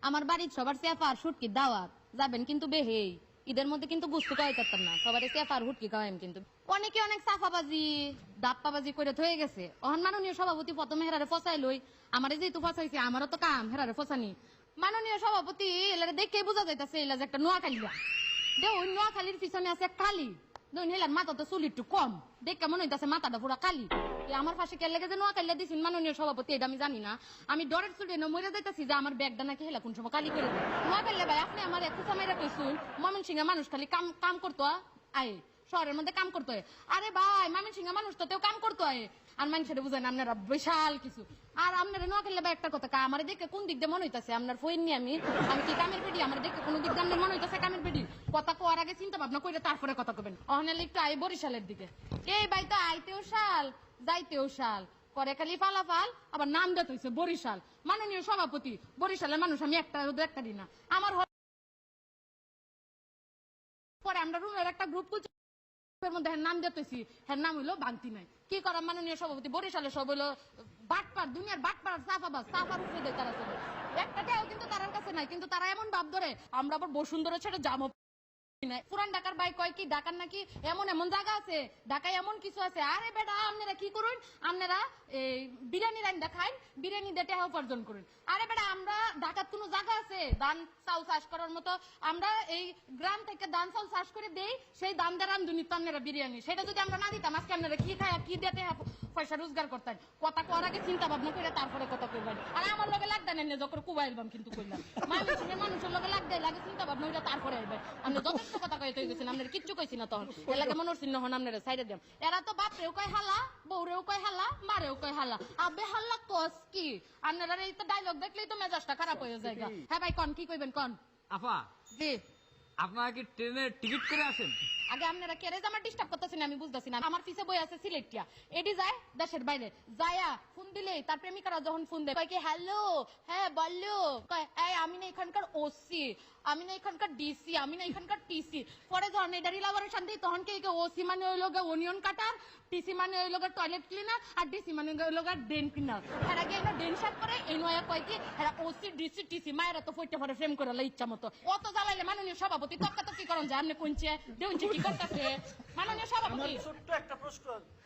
আমার বাড়ির সবার চেপা আর সুটকির দাওয়াত, যাবেন কিন্তু বেহেই। ঈদের মধ্যে কিন্তু গুস্তু খাওয়াই পারতাম না, সবার চেপার হুটকি খাওয়াইম। কিন্তু অনেকে অনেক সাফাবাজি দাপ্পাবাজি করে থয়ে গেছে। অহন মাননীয় সভাপতি প্রথমে হেরারে ফসাই লই, আমারে যেহেতু ফসাইছে আমারও তো কাম হেরারে ফসানি। মাননীয় সভাপতি এলারে দেখে বোঝা যাইতাছে এলা যে একটা নোয়াখালীরা দেখ, ওই নোয়াখালীর পিছনে আছে কালি। দেখুন হেলার মাথা তো চুল একটু কম, দেখে মনে হইতাছে মাথাটা পুরা কালি। আমার পাশে কে লেগে যে নোয়াখালীরা দিচ্ছেন মাননীয় সভাপতি, এটা আমি জানি না। আমি ডরের চুলে মরে যাইতাছি যে আমার ব্যাগটা নাকি হেলা কোন সময় কালি করে দেয়। নোয়াখালী ভাই আপনি আমার একটু সময় কইসুন ময়মনসিংহের মানুষ খালি কাম করতো আয়, শহরের মধ্যে কাম করতে হয়। আরে ভাই ময়মনসিংহের মানুষ তো তেও কাম করতে হয়, আর মানুষের বুঝেন আপনারা বিশাল কিছু। আর আপনারা নোয়াখালী ভাই একটা কথা আমার দেখে কোন দিক দিয়ে মনে হইতাছে আপনার ফোন নিয়ে আমি কি কামের পেটি, আমার দেখে কোন দিক দিয়ে আপনার মনে হইতাছে কামের পেটি। কথা কোয়ার আগে চিন্তা ভাবনা করে তারপরে কথা কবেন। অহনালে একটু আই বরিশালের দিকে, এই ভাই তো আইতেও শাল যাইতেও শাল করে, খালি ফালাফাল, আবার নাম দিতে হইছে বরিশাল। মাননীয় সভাপতি বরিশালের মানুষ আমি একটা দিই না। আমার পরে আমরা রুমের একটা গ্রুপ মধ্যে নাম দিতেছি, হ্যাঁ নাম হইলো ভাঙতি নাই। কি করার মাননীয় সভাপতি বরিশালে সব হইলো বাটপার, দুনিয়ার বাটপার সাফাবাজ, সাফার উপরে দেয় তারা চলে। একটাও কিন্তু তার কাছে নাই, কিন্তু তারা এমন ভাব ধরে আমরা আবার বসুন্ধরা ছেড়ে যাবো। পুরান ঢাকার ভাই কয় কি ঢাকার নাকি এমন এমন জায়গা আছে, ঢাকায় এমন কিছু আছে। আরে বেটা আপনারা কি করুন, আপনারা বিরিয়ানি রান্না খাইন, বিরিয়ানি দিয়ে টাকা উপার্জন করুন। আরে বেটা আমরা ঢাকার কোনো জায়গা আছে ধান চাউল চাষ করার মতো, আমরা এই গ্রাম থেকে ধান চাউল চাষ করে দেই, সেই দাম দিয়ে রান্ধুনি তো আপনারা বিরিয়ানি। সেটা যদি আমরা না দিতাম আজকে আপনারা কি খায় কি দিয়ে পয়সা রোজগার করতেন। কথা করার আগে চিন্তা ভাবনা করে তারপরে কথা কইবেন। আর আমার লগে লাগদা নেন যখন কুবাইলবাম কিন্তু কইলাম মানুষের লগে লাগদাই লাগে চিন্তা ভাবনা ওইটা তারপরে আইবেন। আপনি যথেষ্ট কথা কইতে গেছেন, আপনার কিচ্ছু কইছি না তখন এলাকা মনে হচ্ছিল হন আপনারা সাইডে দেন। এরা তো বাপরেও কয় হালা, বউরেও কয় হালা, মারেও কয় হালা। আবে হাল্লা কস কি আপনারা এই তো ডায়লগ দেখলেই তো মেজাজটা খারাপ হয়ে যায়। হ্যাঁ ভাই কন কি কইবেন কন। আপা জি আপনারা কি ট্রেনের টিকিট করে আসেন? আগে আপনারা কেরে আমার ডিস্টার্ব করতেছেন আমি বুঝতেছি না। আমার পিছে বই আছে সিলেক্টিয়া, এডি যায় দেশের বাইরে যায়া ফোন দিলে তার প্রেমিকারা যখন ফোন দেয় কয় কি হ্যালো, হ্যাঁ বললো, কয় এই আমি না এখানকার ওসি, আমি না এখানকার ডিসি, আমি না এখানকার টিসি। পরে যখন এটা রিলাবোরেশন দিই তখন কি ওসি মানে ওই লোক অনিয়ন কাটার, টিসি মানে ওই লোক টয়লেট ক্লিনার, আর ডিসি মানে ওই লোক ড্রেন ক্লিনার। এর আগে এটা ড্রেন সাফ করে এই নয়া কয় কি এরা ওসি ডিসি টিসি মায়েরা তো ফইতে পরে ফ্রেম করে ইচ্ছা মতো। অত জ্বালাইলে মাননীয় সভাপতি তক্কা কি করেন যে আপনি কোনছে দেউনছে কি করতেছে মাননীয় সভাপতি। ছোট্ট একটা প্রশ্ন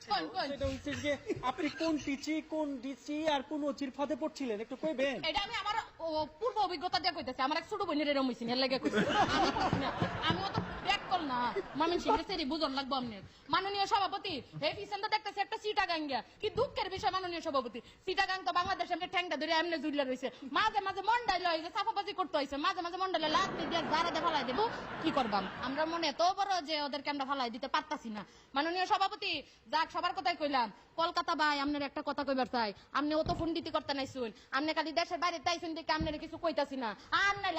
কোন কোন সেটা হচ্ছে যে আপনি কোন টিচি কোন ডিসি আর কোন ওচির ফাঁদে পড়ছিলেন একটু কইবেন। এটা আমি আমার পূর্ব অভিজ্ঞতা দিয়ে কইতেছি, আমার এক ছোট বোনের এরকম হইছে এর লাগি কইছি। আমি কইছি না, আমি অত ব্যাক কর না মামিন সিংহে সেরি বুঝন লাগবো আপনার। মাননীয় সভাপতি এই পিছন তো দেখতেছি একটা চিটাগাঙ্গা, কি দুঃখের বিষয় মাননীয় সভাপতি। চিটাগাং তো বাংলাদেশ এমনি ঠ্যাংটা ধরে এমনি ঝুলে রইছে, মাঝে মাঝে মন্ডাইল হইছে সাফাবাজি করতে হইছে, মাঝে মাঝে মন্ডাইলে লাগতে দিয়ে জারাতে ফালাই দেব। কি করবাম আমরা মনে এত বড় যে ওদেরকে আমরা ফালাই দিতে পারতাছি না। মাননীয় সভাপতি যাক সবার কথাই কইলাম, কলকাতা ভাই আপনার একটা কথা কইবার চাই, আপনি অত ফোন দিতে করতে নাই শুন, আপনি খালি দেশের বাইরে তাইছেন দেখে আপনার কিছু কইতাছি না। আপনার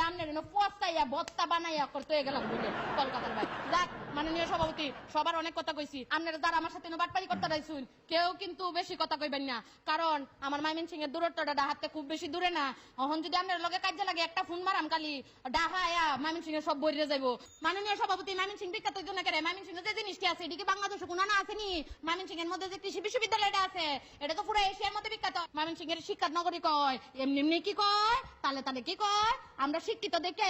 পস্তাইয়া বস্তা বানাইয়া করতে গেলাম বলে কলকাতার ভাই। যাক মাননীয় সভাপতি সবার অনেক কথা কইছি, আপনারা যারা আমার সাথে বাটপারি করতে রাইছুন কেউ কিন্তু বেশি কথা কইবেন না, কারণ আমার ময়মনসিংহের দূরত্বটা ডাহাতে খুব বেশি দূরে না। এখন যদি আপনার লগে কাজে লাগে একটা ফোন মারাম খালি ডাহায়া ময়মনসিংহের সব বইরে যাইব। মাননীয় সভাপতি ময়মনসিংহ বিখ্যাত জন্য করে ময়মনসিংহ যে জিনিসটি আছে এদিকে বাংলাদেশে কোনো না আসেনি। ময়মনসিংহের মধ্যে যে কৃষি বিশ্ববিদ্যালয়টা আছে এটা তো পুরো এশিয়ার মধ্যে বিখ্যাত। ময়মনসিংহের শিক্ষার নগরী কয়, এমনি এমনি কি কয় তালে তালে কি কয়, আমরা শিক্ষিত দেখে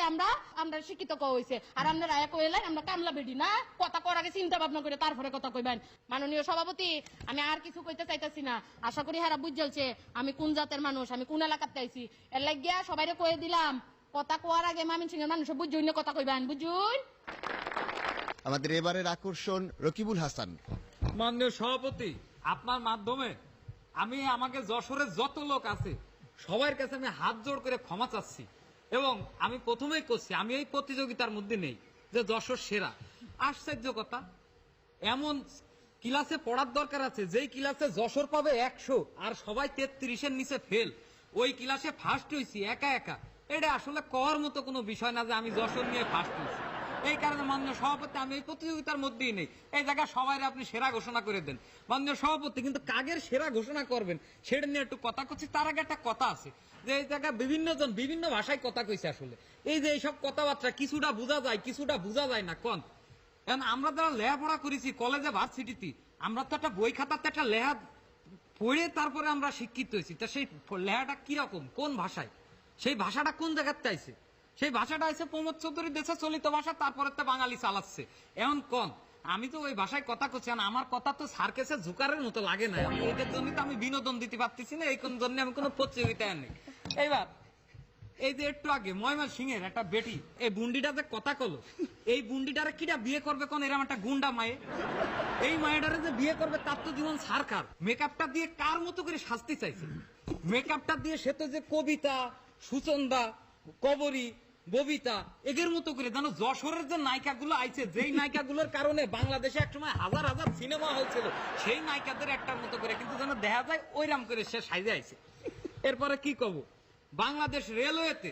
আমরা শিক্ষিত কইছে। আর আপনারা কইলেন আমরা কামলা বেডি না, কথা করার আগে চিন্তা ভাবনা করে তারপরে কথা কইবেন। মাননীয় সভাপতি আমি আর কিছু কইতে চাইতাছি না, আশা করি হারা বুঝলছে আমি কোন জাতের মানুষ, আমি কোন এলাকাতে আইছি। এর লাগিয়া সবাইরে কয়ে দিলাম কথা কোয়ার আগে ময়মনসিংহের মানুষ বুঝুন কথা কইবেন, বুঝুন। আমাদের এবারের আকর্ষণ রকিবুল হাসান। মাননীয় সভাপতি আপনার মাধ্যমে আমি আমাকে যশোরের যত লোক আছে সবার কাছে আমি হাত জোড় করে ক্ষমা চাচ্ছি, এবং আমি প্রথমেই করছি আমি এই প্রতিযোগিতার মধ্যে নেই যে যশোর সেরা। আশ্চর্য কথা, এমন ক্লাসে পড়ার দরকার আছে যেই ক্লাসে যশোর পাবে 100 আর সবাই 33-এর নিচে ফেল, ওই ক্লাসে ফার্স্ট হইছি একা একা। এটা আসলে কওয়ার মতো কোনো বিষয় না যে আমি যশোর নিয়ে ফার্স্ট হইছি। এই কারণে মাননীয় সভাপতি আমি এই প্রতিযোগিতার মধ্যেই নেই, এই জায়গায় সবাই আপনি সেরা ঘোষণা করে দেন মাননীয় সভাপতি। কিন্তু কাগের সেরা ঘোষণা করবেন সেটা নিয়ে একটু কথা করছি। তার আগে একটা কথা আছে যে এই জায়গায় বিভিন্ন জন বিভিন্ন ভাষায় কথা কইছে, আসলে এই যে এইসব কথাবার্তা কিছুটা বোঝা যায় কিছুটা বোঝা যায় না কোন। কারণ আমরা যারা লেখাপড়া করেছি কলেজে ভার্সিটিতে আমরা তো একটা বই খাতাতে একটা লেখা পড়ে তারপরে আমরা শিক্ষিত হয়েছি, তা সেই লেখাটা কিরকম কোন ভাষায়, সেই ভাষাটা কোন জায়গাতে আইছে সেই ভাষাটা আছে প্রমোদ চৌধুরী দেশে চলিত ভাষা, তারপরে তো বাঙালি চালাচ্ছে। এখন কোন আমি তো ওই ভাষায় কথা করছি, আমার কথা তো সার্কেসে ঝুকারের মতো লাগে না। আমি এটার জন্য তো আমি বিনোদন দিতে পারতেছি না, এই কোন জন্য আমি কোনো প্রতিযোগিতায় নেই। এইবার এই যে একটু আগে ময়মন সিং এর একটা বেটি, এই বুন্ডিটা যে কথা কলো, এই বুন্ডিটারে কিটা বিয়ে করবে কোন? এরকম একটা গুন্ডা মায়ে, এই মায়েটারে যে বিয়ে করবে তার তো জীবন সারকার। মেকআপটা দিয়ে কার মতো করে শাস্তি চাইছে? মেকআপটা দিয়ে সে তো যে কবিতা, সুচন্দা, কবরী, ববিতা এদের মতো করে জানো যশোরের যে নায়িকা গুলো আইছে, যেই নায়িকা গুলোর কারণে বাংলাদেশে একসময় হাজার হাজার সিনেমা হল ছিল, সেই নায়িকাদের একটার মতো করে কিন্তু যেন দেখা যায় ওইরাম করে সে সাইজে আইছে। এরপরে কি কব, বাংলাদেশ রেলওয়েতে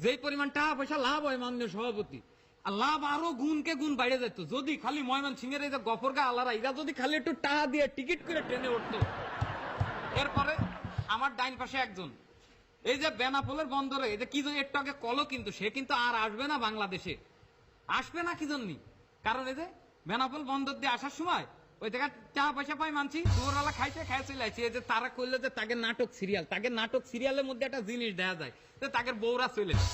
যেই পরিমাণ টাকা পয়সা লাভ হয় মাননীয় সভাপতি, আর লাভ আরো গুণকে গুণ বাইরে যেত যদি খালি ময়মন সিং এর এই যে গফরগা আলারা এরা যদি খালি একটু টাকা দিয়ে টিকিট করে ট্রেনে উঠতো। এরপরে আমার ডাইন পাশে একজন, এই যে বেনাপোলের বন্দরে এই যে কি জন্য একটু আগে কলো, কিন্তু সে কিন্তু আর আসবে না বাংলাদেশে। আসবে না কি জন্য? কারণ এই যে বেনাপোল বন্দর দিয়ে আসার সময় ওই জায়গা টাকা পয়সা পাই মানছি, দুপুরবেলা খাইতে খাই চলে আসছি। এই যে তারা করলে যে তাকে নাটক সিরিয়াল, তাকে নাটক সিরিয়ালের মধ্যে একটা জিনিস দেখা যায় যে তাকে বউরা চলে যায়।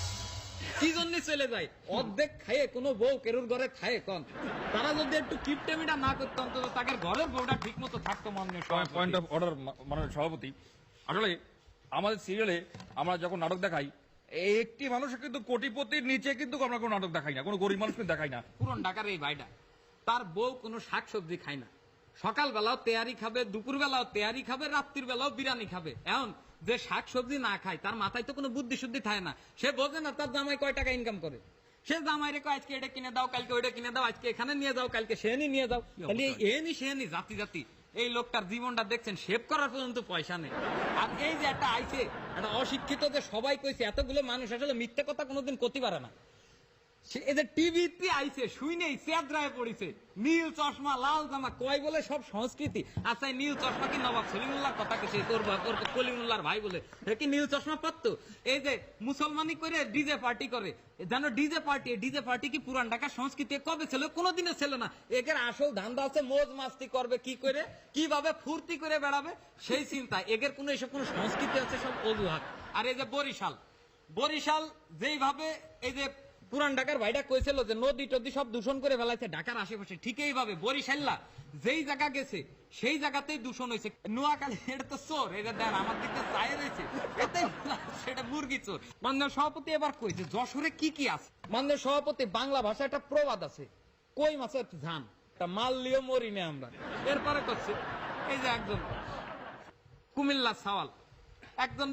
কি জন্য চলে যায়? অর্ধেক খাইয়ে কোনো বউ কেরুর ঘরে খায় কন? তারা যদি একটু কিপটেমিটা না করতো অন্তত তাদের ঘরের বউটা ঠিক মতো থাকতো। মাননীয় পয়েন্ট অফ অর্ডার মাননীয় সভাপতি, আসলে আমাদের সিরিয়ালে আমরা যখন নাটক দেখাই, একটি মানুষ কিন্তু কোটিপতির নিচে কিন্তু আমরা কোনো নাটক দেখাই না, কোনো গরিব মানুষ কিন্তু দেখাই না। পুরন ঢাকার এই ভাইটা, তার বউ কোনো শাকসবজি খায় না, সকালবেলাও তেয়ারি খাবে, দুপুর বেলাও তেয়ারি খাবে, রাত্রির বেলাও বিরিয়ানি খাবে। এখন যে শাকসবজি না খায় তার মাথায় তো কোনো বুদ্ধি শুদ্ধি থাকে না, সে বোঝে না তার জামাই কয় টাকা ইনকাম করে। সে জামাই রেখে আজকে এটা কিনে দাও, কালকে ওইটা কিনে দাও, আজকে এখানে নিয়ে যাও, কালকে সে নিয়ে যাও, খালি এনি সে নি জাতি জাতি। এই লোকটার জীবনটা দেখছেন, শেভ করার পর্যন্ত পয়সা নেই। আর এই যে একটা আইছে একটা অশিক্ষিত, যে সবাই কইছে এতগুলো মানুষ আসলে মিথ্যে কথা কোনোদিন করতে পারে না। এদের টিভিতে আইছে শুই নেই চেদ্রায় পড়িছে, নীল চশমা লাল জামা কয় বলে সব সংস্কৃতি। আচ্ছা নীল চশমা কি নবাব সলিমুল্লাহর কথা কে? সেই তোর কলিমুল্লাহর ভাই বলে কি নীল চশমা পরতো? এই যে মুসলমানি করে ডিজে পার্টি করে, জানো ডিজে পার্টি কি পুরান ঢাকার সংস্কৃতি কবে ছিল? কোনোদিনও ছিল না। এদের আসল ধান্দা আছে মোজ মাস্তি করবে, কি করে কিভাবে ফুর্তি করে বেড়াবে সেই চিন্তা। এদের কোনো এসব কোনো সংস্কৃতি আছে সব অজুহাত। আর এই যে বরিশাল যেইভাবে এই যে পুরান ঢাকার ভাইটা কইছিল যে নদী টদী সব দূষণ করে ফেলাইছে ঢাকার আশেপাশে, ঠিক এইভাবে বরিশাল্লা যেই জায়গা গেছে সেই জায়গাতেই দূষণ হয়েছে। নোয়াখালী এটা তো চোর, এটা দেন আমার দিকে চাই রয়েছে, এতে সেটা মুরগি চোর। মাননীয় সভাপতি এবার কইছে যশোরে কি কি আছে। মাননীয় সভাপতি বাংলা ভাষা একটা প্রবাদ আছে, কই মাছের ঝান মাল লিও মরি না আমরা। এরপরে করছে এই যে একজন কুমিল্লা সাওয়াল, একজন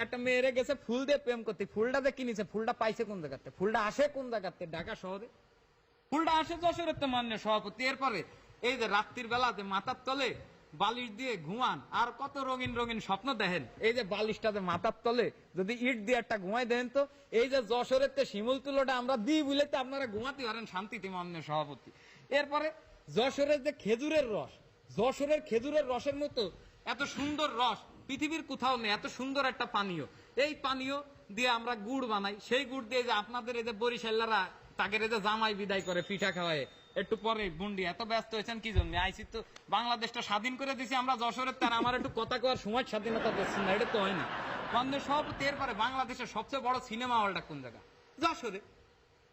একটা মেয়েরে গেছে ফুল দিয়ে প্রেম করতে, ফুলটা যে কিনেছে, ফুলটা পাইছে কোন জায়গাতে? ফুলটা আসে কোন জায়গাতে? ঢাকা শহরে। ফুলটা আসে যশোরের তো মাননীয় সভাপতি। এরপরে এই যে রাত্রির বেলা যে মাথার তলে বালিশ দিয়ে ঘুমান, আর কত রঙিন রঙিন স্বপ্ন দেখেন। এই যে বালিশটা যে মাথার তলে যদি ইট দিয়ে একটা ঘুমাই দেন, তো এই যে যশোরের তে শিমুল তুলোটা আমরা দিই বলে তো আপনারা ঘুমাতে পারেন শান্তিতে মাননীয় সভাপতি। এরপরে যশোরের যে খেজুরের রস, যশোরের খেজুরের রসের মতো এত সুন্দর রস পৃথিবীর কোথাও নেই, এত সুন্দর একটা পানীয়। এই পানীয় দিয়ে আমরা গুড় বানাই, সেই গুড় দিয়ে যে আপনাদের এই যে বরিশালারা তাকে যে জামাই বিদায় করে পিঠা খাওয়ায়। একটু পরে বুন্ডি এত ব্যস্ত হয়েছেন কি জন্য? আইসি তো বাংলাদেশটা স্বাধীন করে দিছি আমরা যশোরের, তার আমার একটু কথা কওয়ার সময় স্বাধীনতা দিচ্ছি না, এটা তো হয় না। মাননীয় সভাপতি এরপরে বাংলাদেশের সবচেয়ে বড় সিনেমা হলটা কোন জায়গা? যশোরে।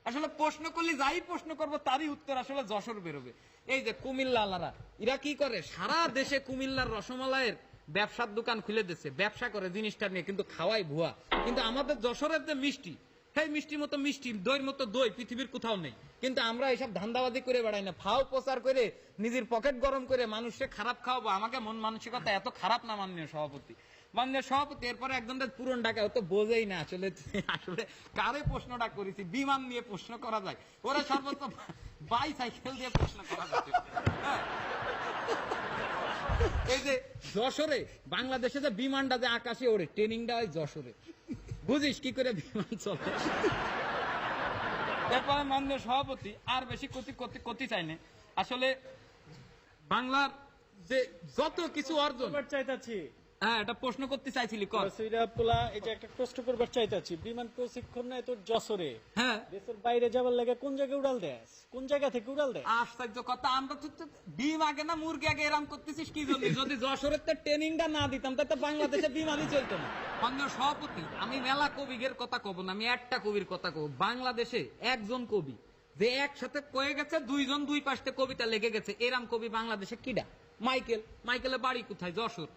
আসলে প্রশ্ন করলে যাই প্রশ্ন করবো তারই উত্তর আসলে যশোর বেরোবে। এই যে কুমিল্লালারা এরা কি করে, সারা দেশে কুমিল্লার রসমালাইয়ের ব্যবসার দোকান খুলে দিচ্ছে, ব্যবসা করে জিনিসটা নিয়ে, কিন্তু খাওয়াই ভুয়া। কিন্তু আমাদের যশোরের যে মিষ্টি, সেই মিষ্টির মতো মিষ্টি, দইয়ের মতো দই পৃথিবীর কোথাও নেই। কিন্তু আমরা এইসব ধান্দাবাজি করে বেড়াই না, ফাও প্রচার করে নিজের পকেট গরম করে মানুষকে খারাপ খাওয়াবো। আমাকে মন মানসিকতা এত খারাপ না মাননীয় সভাপতি। মাননীয় সভাপতি এরপরে একজন পুরন ঢাকা তো বোঝেই না আসলে আসলে কারে প্রশ্নটা করেছি। বিমান নিয়ে প্রশ্ন করা যায়, ওরা সর্বোচ্চ বাইসাইকেল দিয়ে প্রশ্ন করা যায়। এই যে যশোরে বাংলাদেশে যে বিমানটা যে আকাশে ওড়ে, ট্রেনিংটা হয় যশোরে, বুঝিস কি করে বিমান চলে। এরপরে মাননীয় সভাপতি আর বেশি ক্ষতি চাই না। আসলে বাংলার যে যত কিছু অর্জন চাইতাছি হ্যাঁ এটা প্রশ্ন করতে চাইছিলি কর। সুইরা পোলা এই যে একটা প্রশ্ন করবার চাইতাছি, বিমান প্রশিক্ষণ নাই তোর যশোরে, হ্যাঁ দেশের বাইরে যাবার লাগে কোন জায়গায় উড়াল দেস, কোন জায়গা থেকে উড়াল দেস? আশ্চর্য কথা, আমরা তো ডিম আগে না মুরগি আগে এরকম করতেছিস কি জন্য? যদি যশোরের তো ট্রেনিংটা না দিতাম তাহলে তো বাংলাদেশে বিমানই চলতো না। মাননীয় সভাপতি, আমি মেলা কবিদের কথা কব না, আমি একটা কবির কথা কব। বাংলাদেশে একজন কবি যে একসাথে কয়ে গেছে দুইজন দুই পাশে কবিতা লেগে গেছে, এরম কবি বাংলাদেশে কিডা? মাইকেলের বাড়ি কোথায়? যশোর।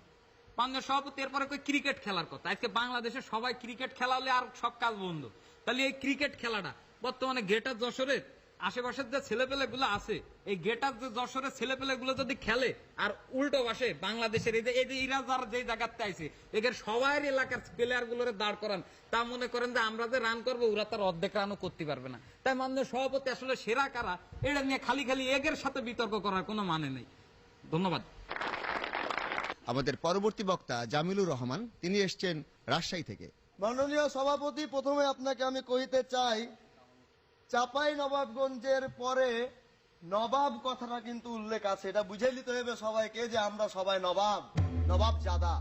মাননীয় সভাপতি, এরপরে কই ক্রিকেট খেলার কথা। আজকে বাংলাদেশে সবাই ক্রিকেট খেলা হলে আর সব কাজ বন্ধ। তাহলে এই ক্রিকেট খেলাটা বর্তমানে গ্রেটার যশোরের আশেপাশের যে ছেলেপেলে গুলো আছে, এই গ্রেটার যে যশোরের ছেলেপেলে গুলো যদি খেলে আর উল্টো বাসে বাংলাদেশের এই যে ইরা যারা যে জায়গাতে আইছে, এদের সবাই এলাকার প্লেয়ার গুলোর দাঁড় করান, তা মনে করেন যে আমরা যে রান করবো ওরা তার অর্ধেক রানও করতে পারবে না। তাই মাননীয় সভাপতি, আসলে সেরা কারা এটা নিয়ে খালি খালি এগের সাথে বিতর্ক করার কোনো মানে নেই। ধন্যবাদ। আমাদের পরবর্তী বক্তা জামিলুর রহমান, তিনি এসছেন রাজশাহী থেকে। মাননীয় সভাপতি, প্রথমে আপনাকে আমি কইতে চাই, চাপাই নবাবগঞ্জের পরে নবাব কথাটা কিন্তু উল্লেখ আছে। এটা বুঝে নিতে হবে সবাইকে যে আমরা সবাই নবাব জাদা,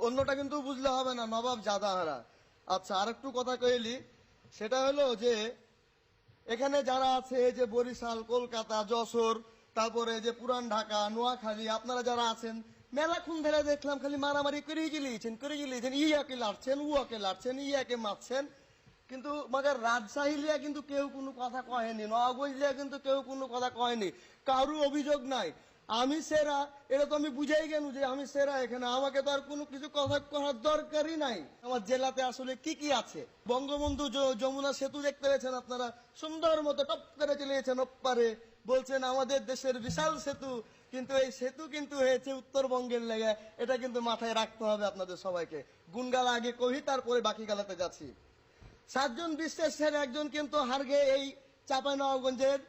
অন্যটা কিন্তু বুঝলে হবে না, নবাব জাদা হারা। আচ্ছা, আরেকটু কথা কইলি, সেটা হলো যে এখানে যারা আছে, যে বরিশাল, কলকাতা, যশোর, তারপরে যে পুরান ঢাকা, নোয়াখালী, আপনারা যারা আছেন, মেলাক্ষণ ধরে দেখলাম খালি মারামারি করে গেলিয়েছেন, ইয়াকে লাড়ছেন, উয়াকে লাড়ছেন, ইয়াকে মারছেন, কিন্তু মগর রাজশাহী লিয়া কিন্তু কেউ কোনো কথা কহেনি, নওয়াগঞ্জ লিয়া কিন্তু কেউ কোনো কথা কহেনি, কারো অভিযোগ নাই। আমি সেরা, এটা তো আমি বুঝাই গেল যে আমি সেরা, এখানে আমাকে তো আর কোনো কিছু কথা করার দরকারই নাই। আমার জেলাতে আসলে কি কি আছে, বঙ্গবন্ধু যমুনা সেতু দেখতে পেয়েছেন আপনারা, সুন্দর মতো টপ করে চলেছেন ওপারে, বলছেন আমাদের দেশের বিশাল সেতু, কিন্তু এই সেতু কিন্তু হয়েছে উত্তরবঙ্গের লেগে, এটা কিন্তু মাথায় রাখতে হবে আপনাদের সবাইকে। গুনগালা আগে কহি, তারপরে বাকি গালাতে যাচ্ছি। 7 জন বিশ্বের একজন কিন্তু হারগে এই চাঁপাইনবাবগঞ্জের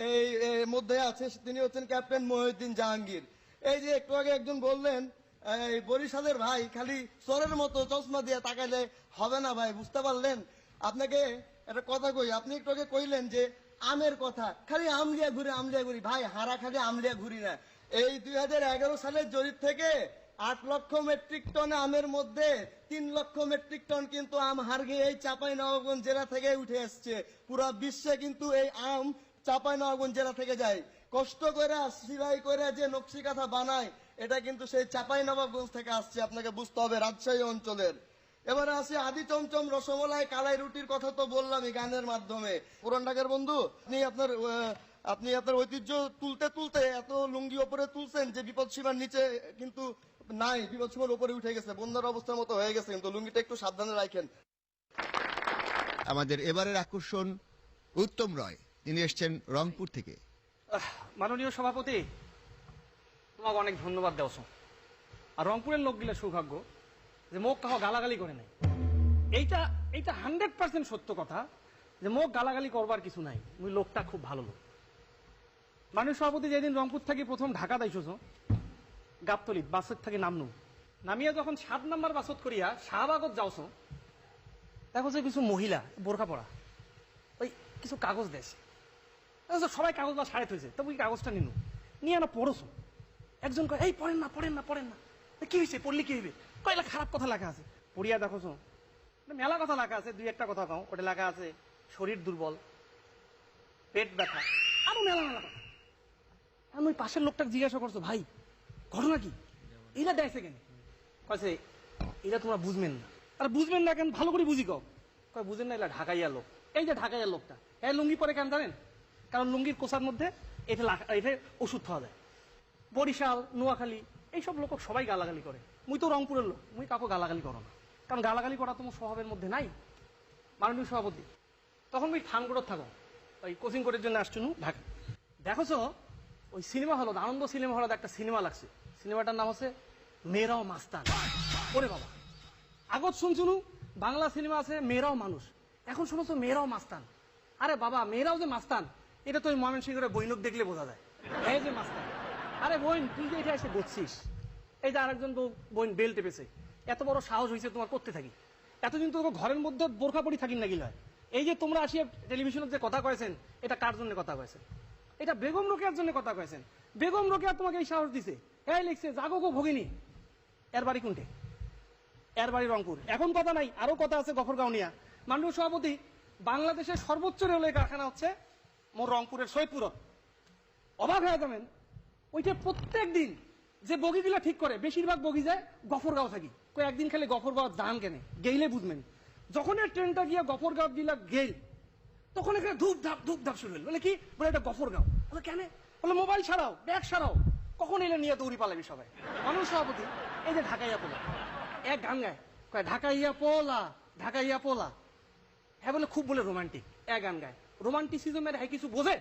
এই মধ্যে আছে, তিনি হচ্ছেন ক্যাপ্টেন মহিউদ্দিন জাহাঙ্গীর। এই যে একটু আগে একজন বললেন এই বরিশালের ভাই খালি চোরের মতো চশমা দিয়ে তাকাইলে হবে না ভাই, বুঝতে পারলেন? আপনাকে একটা কথা কই, আপনি একটু আগে কইলেন যে আমের কথা, খালি আমলিয়া ঘুরি ভাই, হারা খালি আমলিয়া ঘুরি না। এই 2011 সালের জরিপ থেকে 8 লক্ষ মেট্রিক টন আমের মধ্যে 3 লক্ষ মেট্রিক টন কিন্তু আম হারগে এই চাঁপাইনবাবগঞ্জ জেলা থেকে উঠে এসছে। পুরো বিশ্বে কিন্তু এই আম চাঁপাইনবাবগঞ্জ জেলা থেকে যায়। কষ্ট করে সিলাই করে যে নকশি কাঁথা বানায়, এটা কিন্তু সেই চাঁপাইনবাবগঞ্জ থেকে আসছে, আপনাকে বুঝতে হবে, রাজশাহী অঞ্চলের। এবারে আসি আদি চমচম রসমালাই কালাই রুটির কথা তো বললামই গানের মাধ্যমে। পুরান ঢাকার বন্ধু, আপনি আপনার ঐতিহ্য তুলতে তুলতে এত লুঙ্গি ওপরে তুলছেন যে বিপদসীমার নিচে কিন্তু নাই, বিপদসীমার উপরে উঠে গেছে, বন্যার অবস্থার মতো হয়ে গেছে, কিন্তু লুঙ্গিটা একটু সাবধানে রাখেন। আমাদের এবারের আকর্ষণ উত্তম রয়, তিনি এসছেন রংপুর থেকে। মাননীয় সভাপতি, তোমাকে অনেক ধন্যবাদ দেওছ। আর রংপুরের লোকগুলা সৌভাগ্য যে মুখ কাহ গালাগালি করে নাই। এইটা 100% সত্য কথা যে মুখ গালাগালি করবার কিছু নাই, মুই লোকটা খুব ভালো লোক। মাননীয় সভাপতি, যেদিন রংপুর থেকে প্রথম ঢাকা দাইছছ, গাবতলিত বাসের থেকে নামিয়ে যখন 7 নাম্বার বাসত করিয়া শাহবাগত যাওছ, দেখো যে কিছু মহিলা বোরখা পরা ওই কিছু কাগজ দেয়, সবাই কাগজ বা সাড়ে থইছে, তবু কাগজটা নিয়ে না পড়ছো। একজন কয়, এই পড়েন না, কি হয়েছে, পড়লে কি হইবে? কয়লা খারাপ কথা লেখা আছে। পড়িয়া দেখোছো মেলা কথা লেখা আছে, 2-1টা কথা কও, ওটা লেখা আছে শরীর দুর্বল, পেট ব্যথা, আরো মেলা কথা। আমি ওই পাশের লোকটাকে জিজ্ঞাসা করছো, ভাই ঘটনা কি, এইটা দেখছে কেন? কয়েছে এটা তোমরা বুঝবেন না। আর বুঝবেন না কেন, ভালো করে বুঝি কও। কয় বুঝেন না, এটা ঢাকাইয়া লোক। এই যে ঢাকাইয়া লোকটা, এই লুঙ্গি পরে কেন জানেন? কারণ লুঙ্গির কোষার মধ্যে এটা ওষুধ খাওয়া যায়। বরিশাল, নোয়াখালী এইসব লোক সবাই গালাগালি করে। মুই তো রংপুরের লোক, মুই কাউকে গালাগালি করো না, কারণ গালাগালি করা তোমার স্বভাবের মধ্যে নাই। মাননীয় সভাপতি, তখন ওই থানগড়ত থাকো, ওই কোচিং করার জন্য আসছো ঢাকা। দেখোছো ওই সিনেমা হল, আনন্দ সিনেমা হলত একটা সিনেমা লাগছে, সিনেমাটার নাম হচ্ছে মেয়েরাও মাস্তান। ওরে বাবা, আগত শুনছুনু বাংলা সিনেমা আছে মেয়েরাও মানুষ, এখন শুনেছো মেয়েরাও মাস্তান। আরে বাবা, মেয়েরাও যে মাস্তান এটা তো ওই ময়মনসিংহের বৈনক দেখলে বোঝা যায়, এই যে মাস্তান। আরে বোন, তুই যে এটা এসে বসছিস, এই যে আরেকজন বোন বেল টেপেছে, এত বড় সাহস হয়েছে তোমার করতে থাকি। এতদিন তো ঘরের মধ্যে বোরখা পরি থাকি না গিল। এই যে তোমরা আসিয়া টেলিভিশনে যে কথা কয়েছেন, এটা কার জন্য কথা কয়েছেন? এটা বেগম রোকেয়ার জন্য কথা কয়েছেন। বেগম রোকেয়া তোমাকে এই সাহস দিছে, এই লিখছে জাগো গো ভগিনী, এর বাড়ি কোনটে? এর বাড়ি রংপুর। এখন কথা নাই, আরো কথা আছে গফরগাঁও নিয়া। মাননীয় সভাপতি, বাংলাদেশের সর্বোচ্চ রেলওয়ে কারখানা হচ্ছে মোর রংপুরের সৈয়দপুরত। অবাক হয়ে যাবেন, ওইটা প্রত্যেক দিন যে বগিগুলা ঠিক করে বেশিরভাগ বগি যায় গফরগাঁও থাকি। কই একদিন খালি গফরগাঁও যান কেনে, গেইলে বুঝবেন। যখন এই ট্রেনটা গিয়া গফরগাঁও গিলা গেল, তখন এখানে ধূপ ধাপ শুরু হলো। বলে কি, বলে এটা গফরগাঁও। বলে কেন? বলে মোবাইল ছাড়াও, ব্যাগ ছাড়াও, কখন এলে নিয়ে দৌড়ি পালাবি সবাই। মাননীয় সভাপতি, এই যে ঢাকাইয়া পোলা, এক গান গায়, কয় ঢাকাইয়া পোলা, ঢাকাইয়া পোলা। হ্যাঁ বলে খুব বলে রোমান্টিক, এক গান গায়। রোমান্টিসিজমের হ্যাঁ কিছু বোঝে?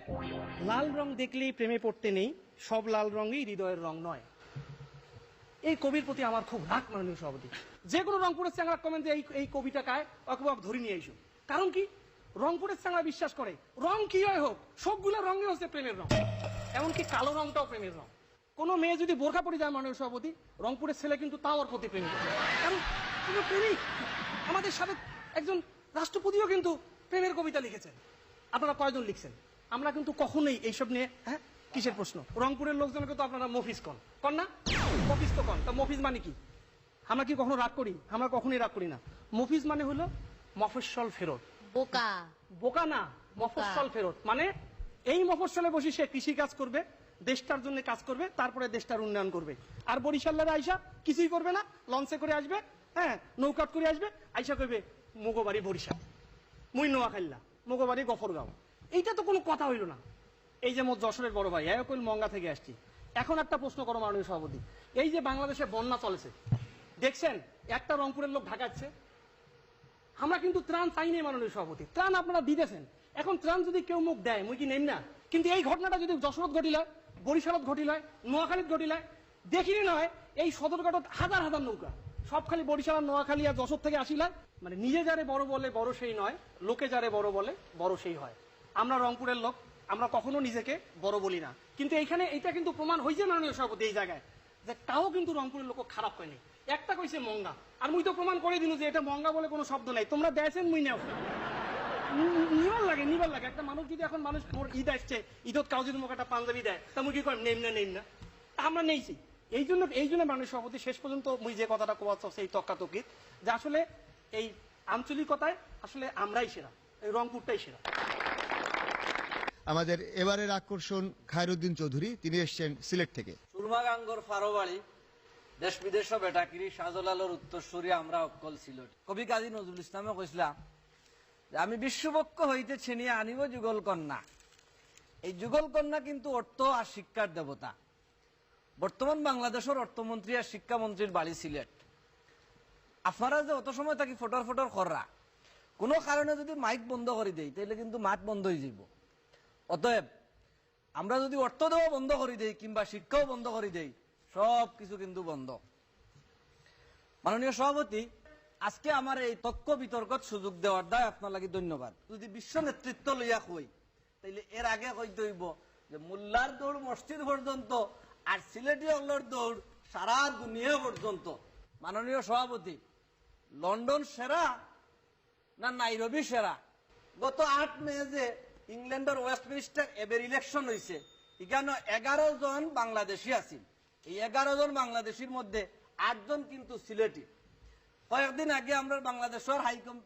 লাল রং দেখলেই প্রেমে পড়তে নেই, সব লাল রঙই হৃদয়ের রং নয়। এই কবির প্রতি আমার খুব রাগ মাননীয় সভাপতি। যে কোনো রংপুরের চ্যাংরা কমেন্টে এই কবিটা কায় ওকে ধরে নিয়ে এসো। কারণ কি, রংপুরের চ্যাংরা বিশ্বাস করে রং কি হয় হোক, সবগুলো রঙই হচ্ছে প্রেমের রং, এমনকি কালো রংটাও প্রেমের রং। কোন মেয়ে যদি বোরখা পরে যায় মাননীয় সভাপতি, রংপুরের ছেলে কিন্তু তাও ওর প্রতি প্রেমিক, কারণ তুমি প্রেমিক। আমাদের সাবেক একজন রাষ্ট্রপতিও কিন্তু প্রেমের কবিতা লিখেছেন। আপনারা কয়জন লিখছেন? আমরা কিন্তু কখনোই এইসব নিয়ে, হ্যাঁ কিসের প্রশ্ন? রংপুরের লোকজনকে তো আপনারা মফিজ কন না? মফিজ তো কন। তা মফিজ মানে কি? আমরা কি কখনো রাগ করি? আমরা কখনোই রাগ করি না। মফিজ মানে হলো মফস্বল ফেরত। বোকা বোকা না, মফস্বল ফেরত মানে এই মফস্বলে বসে সে কৃষি কাজ করবে, দেশটার জন্য কাজ করবে, তারপরে দেশটার উন্নয়ন করবে। আর বরিশালের আইসা কিছুই করবে না, লঞ্চে করে আসবে, হ্যাঁ নৌকাট করে আসবে, আইসা করবে মুগোবাড়ি বরিশাল, মুই নোয়াখাইল্লা, মুগোবাড়ি গফরগাঁও। এইটা তো কোনো কথা হইল না। এই যে মোট যশোরের বড় ভাই কইল মঙ্গা থেকে আসছি। এখন একটা প্রশ্ন করো মাননীয় সভাপতি, এই যে বাংলাদেশে বন্যা চলেছে, দেখছেন একটা রংপুরের লোক ঢাকাচ্ছে। আমরা কিন্তু ত্রাণ চাই নাই মাননীয় সভাপতি, ত্রাণ আপনারা দিতেছেন। এখন ত্রাণ যদি কেউ মুখ দেয় মুই কি নেই না, কিন্তু এই ঘটনাটা যদি যশোরত ঘটিল হয়, বরিশালত ঘটিল হয়, নোয়াখালীত ঘটিল হয়, দেখিনি নয় এই সদরঘাটত হাজার হাজার নৌকা, সব খালি বরিশাল আর নোয়াখালী আর যশোর থেকে আসিল হয়। মানে নিজে যারে বড় বলে বড় সেই নয়, লোকে যারে বড় বলে বড় সেই হয়। আমরা রংপুরের লোক, আমরা কখনো নিজেকে বড় বলি না, কিন্তু এইখানে এটা কিন্তু প্রমাণ হয়েছে মাননীয় সভাপতি এই জায়গায় যে তাও কিন্তু রংপুরের লোক খারাপ হয়নি। একটা কইছে মঙ্গা, আর মুই তো প্রমাণ করে দিল যে এটা মঙ্গা বলে কোনো শব্দ নাই। তোমরা দেখছেন মুই নেও নিবার লাগে একটা মানুষ যদি এখন মানুষ মোর ঈদ আসছে, ঈদত কাউ যদি মুখে একটা পাঞ্জাবি দেয়, তা মুই কি করেন নেম না, আমরা নেইছি। এই জন্য মাননীয় সভাপতি শেষ পর্যন্ত মুই যে কথাটা কোয়া সেই তক্কাতকিত যে আসলে এই আঞ্চলিকতায় আসলে আমরাই সেরা, এই রংপুরটাই সেরা। আমাদের এবারের আকর্ষণ খায়রুদ্দিন চৌধুরী, তিনি এসেছেন সিলেট থেকে। সুরমাগাঙ্গর ফারোবাড়ি, দেশ বিদেশ বেটাকিরি শাহজালালের উত্তরসূরি আমরা অকল সিলেট। কবি কাজী নজরুল ইসলামে কইছিলাম যে আমি বিশ্ববক্ষ হইতে ছিনিয়ে আনিব যুগল কন্যা। এই যুগল কন্যা কিন্তু অর্থ আর শিক্ষার দেবতা। বর্তমান বাংলাদেশের অর্থমন্ত্রী আর শিক্ষামন্ত্রীর বাড়ি সিলেট। আপনারা যে অত সময় থাকি ফটর কররা, কোনো কারণে যদি মাইক বন্ধ করে দেই তাহলে কিন্তু মাত বন্ধ হয়ে যাব। অতএব আমরা যদি অর্থ দেওয়া বন্ধ করে দেই কিংবা শিক্ষাও বন্ধ করে দেই, সব কিছু কিন্তু বন্ধ। মাননীয় সভাপতি, আজকে আমার এই তক্ক বিতর্কত সুযোগ দেওয়ার দায় আপনার লাগি ধন্যবাদ। যদি বিশ্ব নেতৃত্ব লইয়া কই তাইলে এর আগে কইতে হইব যে মোল্লার দৌড় মসজিদ পর্যন্ত আর সিলেটি হলের দৌড় সারা দুনিয়া পর্যন্ত। মাননীয় সভাপতি, লন্ডন সেরা না নাইরবি সেরা? গত 8 মে যে ইংল্যান্ডের ওয়েস্টমিনিস্টার এবার ইলেকশন হয়েছে, এখানে 11 জন বাংলাদেশি আছেন। এই 11 জন বাংলাদেশির মধ্যে 8 জন কিন্তু সিলেটি। কয়েকদিন আগে আমরা বাংলাদেশের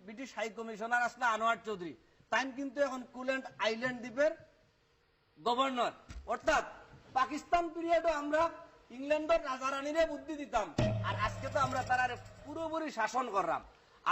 ব্রিটিশ হাই কমিশনার আসলে আনোয়ার চৌধুরী, তাই কিন্তু এখন কুল্যান্ড আইল্যান্ড দ্বীপের গভর্নর। অর্থাৎ পাকিস্তান পিরিয়ডে আমরা ইংল্যান্ডের রাজা রানীরে বুদ্ধি দিতাম, আর আজকে তো আমরা তারা পুরোপুরি শাসন করলাম।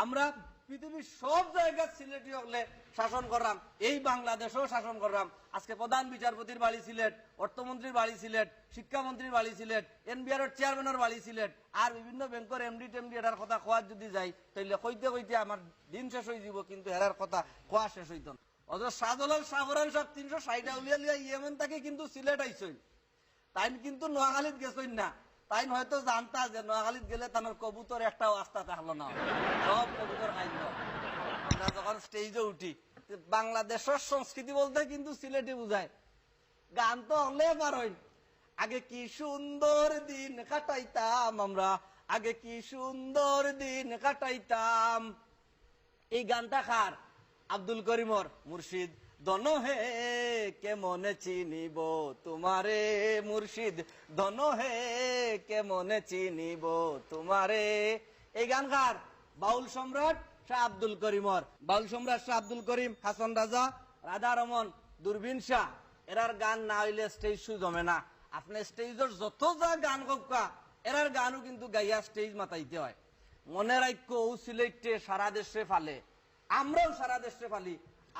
আমরা পৃথিবীর সব জায়গায় সিলেটি হলে শাসন করলাম, এই বাংলাদেশেও শাসন করলাম। আজকে প্রধান বিচারপতির বাড়ি সিলেট, অর্থমন্ত্রীর বাড়ি সিলেট, শিক্ষামন্ত্রীর বাড়ি সিলেট, এনবিআর চেয়ারম্যানের বাড়ি সিলেট, আর বিভিন্ন ব্যাংকের এমডি টেমডি এটার কথা কোয়ার যদি যাই তাইলে কইতে কইতে আমার দিন শেষ হয়ে যাব, কিন্তু এরার কথা কোয়া শেষ হইত না। অথচ শাহজালাল শাহরান সব 360 উলিয়া লিয়া ইয়েমেন থেকে কিন্তু সিলেট আইসই, তাই কিন্তু নোয়াখালীত গেছই না। তাই হয়তো জানতা যে নোয়াখালীত গেলে তার কবুতর একটাও আস্থা থাকলো না, সব কবুতর খাইল। আমরা যখন স্টেজে উঠি, বাংলাদেশের সংস্কৃতি বলতে কিন্তু সিলেটি বুঝায়। গান তো হলে পারই, আগে কি সুন্দর দিন কাটাইতাম আমরা, আগে কি সুন্দর দিন কাটাইতাম। এই গানটা কার? আব্দুল করিমর মুর্শিদ ধন হে কেমনে চিনিব তোমারে মুর্শিদ, ধন হে কেমনে চিনিব তোমারে। এই গান কার? বাউল সম্রাট শাহ আব্দুল করিমর। বাউল সম্রাট শাহ আব্দুল করিম, হাসান রাজা, রাধা রমন, দূরবীন শাহ, এরার গান না হইলে স্টেজ শু জমে না। আপনি স্টেজের যত যা গান গপ্পা এরার গানও কিন্তু গাইয়া স্টেজ মাতাইতে হয়। মনে রাখ্য ও সিলেটে সারা দেশে ফালে, আমরাও সারা দেশে ফালি,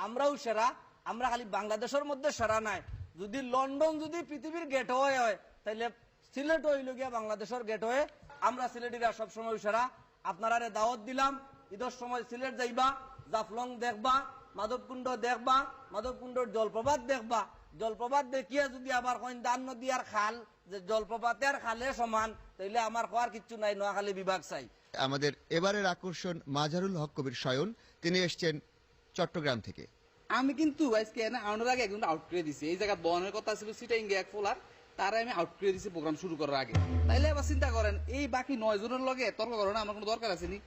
আমরাও সেরা। আমরা খালি বাংলাদেশের মধ্যে সেরা নাই, যদি লন্ডন যদি পৃথিবীর গেট হয়ে হয় তাহলে সিলেট হইল গিয়া বাংলাদেশের গেট হয়ে। আমরা সিলেটিরা সবসময় সেরা। আপনারা দাওয়াত দিলাম, ঈদের সময় সিলেট যাইবা, জাফলং দেখবা, মাধবকুণ্ড দেখবা, মাধবকুণ্ডর জলপ্রপাত দেখবা। জলপ্রপাত দেখিয়া যদি আবার কইন দান নদী আর খাল, যে জলপ্রপাতের খালে সমান, তাইলে আমার খাওয়ার কিচ্ছু নাই, নোয়াখালী বিভাগ চাই। আমাদের এবারের আকর্ষণ মাজারুল হক কবির শয়ন, তিনি এসছেন চট্টগ্রাম থেকে। আমি কিন্তু আজকে আউনের আগে একজন আউট করে দিছি। এই জায়গা বনের কথা ছিল সিটাইং এক ফোলার, তারা আমি আউট করে দিছি প্রোগ্রাম শুরু করার আগে। তাইলে আবার চিন্তা করেন এই বাকি 9 জনের লগে তর্ক করার আমার কোনো দরকার আছে নি?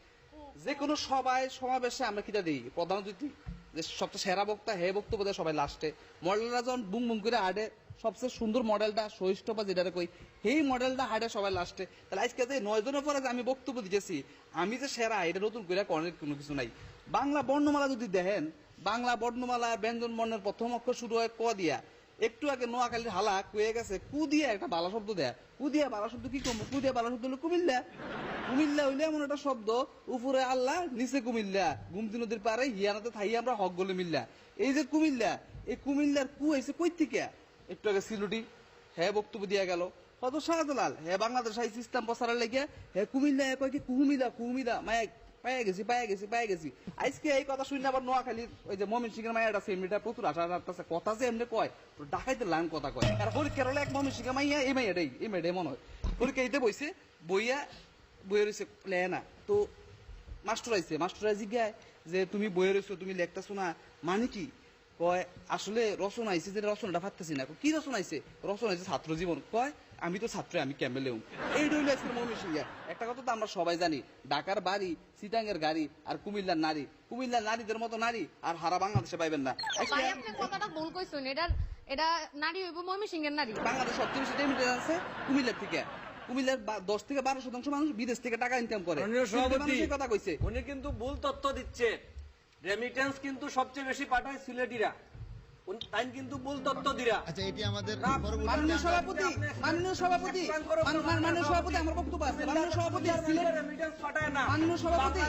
যে কোনো সবাই সমাবেশে আমরা কিটা দিই প্রধান অতিথি, যে সবচেয়ে সেরা বক্তা হে বক্তব্য দেয় সবাই লাস্টে। মডেলরা যখন বুম বুম করে আডে, সবচেয়ে সুন্দর মডেলটা সহিষ্ঠতা যেটা কই সেই মডেলটা হাডে সবাই লাস্টে। তাহলে আজকে যে 9 জনের পরে যে আমি বক্তব্য দিতেছি আমি যে সেরা, এটা নতুন করে করার কোনো কিছু নাই। বাংলা বর্ণমালা যদি দেখেন, বাংলা বর্ণমালা ব্যঞ্জন বর্ণের প্রথম অক্ষর শুরু হয় ক দিয়া। একটু আগে নোয়াখালীর হালা কয়ে গেছে কু দিয়ে একটা বালা শব্দ দেয়। কু দিয়া বালা শব্দ কি কম? কু দিয়া বালা শব্দ হলো কুমিল্লা। কুমিল্লা হইলে এমন একটা শব্দ, উপরে আল্লাহ নিচে কুমিল্লা, গুমতি নদীর পারে হিয়ানাতে থাই আমরা হক গলে মিল্লা। এই যে কুমিল্লা, এই কুমিল্লার কু হয়েছে কই থেকে? একটু আগে সিলুটি হ্যাঁ বক্তব্য দিয়া গেল। হয়তো শাহজালাল হ্যাঁ বাংলাদেশ ইসলাম প্রচারের লেগে হ্যাঁ কুমিল্লা কয় কি কুমিল্লা কুমিল্লা মায়া পাইয়া গেছি। আজকে এই কথা শুনে আবার নোয়াখালীর ওই যে মমিন সিংহের মায়ের সেমিটা প্রচুর আশা রাখতেছে। কথা যে এমনি কয় ডাকাইতে লাইন কথা কয়। আর পরীক্ষার হলে এক মমিন সিংহের মাইয়া এই মাইয়াটাই মনে হয় পরীক্ষা দিতে বইছে, বইয়া রয়েছে লেনা। তো মাস্টার জিজ্ঞায় যে তুমি বইয়ে রয়েছো, তুমি লেখতেছো না, মানে কি? কয় আসলে রচনা আইছে, যে রচনাটা পারতেছি না। কি রচনা আইছে? রচনা আইছে ছাত্র জীবন। কয় আমি তো ছাত্র, আমি ক্যাম্পে লেউ। এই রইল আজকের ময়মনসিংহে। একটা কথা তো আমরা সবাই জানি, ঢাকার বাড়ি, চিটাঙ্গের গাড়ি, আর কুমিল্লার নারী, কুমিল্লার নারীদের মতো নারী আর হারা বাংলাদেশে পাইবেন না। ভাই আপনি কথাটা ভুল কইছেন, এটা নারী হইব ময়মনসিংহের নারী। বাংলাদেশ সবচেয়ে বেশি রেমিটেন্স আছে কুমিল্লার থেকে। কুমিল্লার 10 থেকে 12% মানুষ বিদেশ থেকে টাকা ইনকাম করে। কথা কইছে উনি কিন্তু ভুল তথ্য দিচ্ছে। রেমিটেন্স কিন্তু সবচেয়ে বেশি পাঠায় সিলেটিরা, তাই কিন্তু ভুল তথ্য দিরা। আচ্ছা, এটি আমাদের মাননীয় সভাপতি আমার বক্তব্য আছে। মাননীয় সভাপতি রেমিটেন্স পাঠায় না, মাননীয় সভাপতি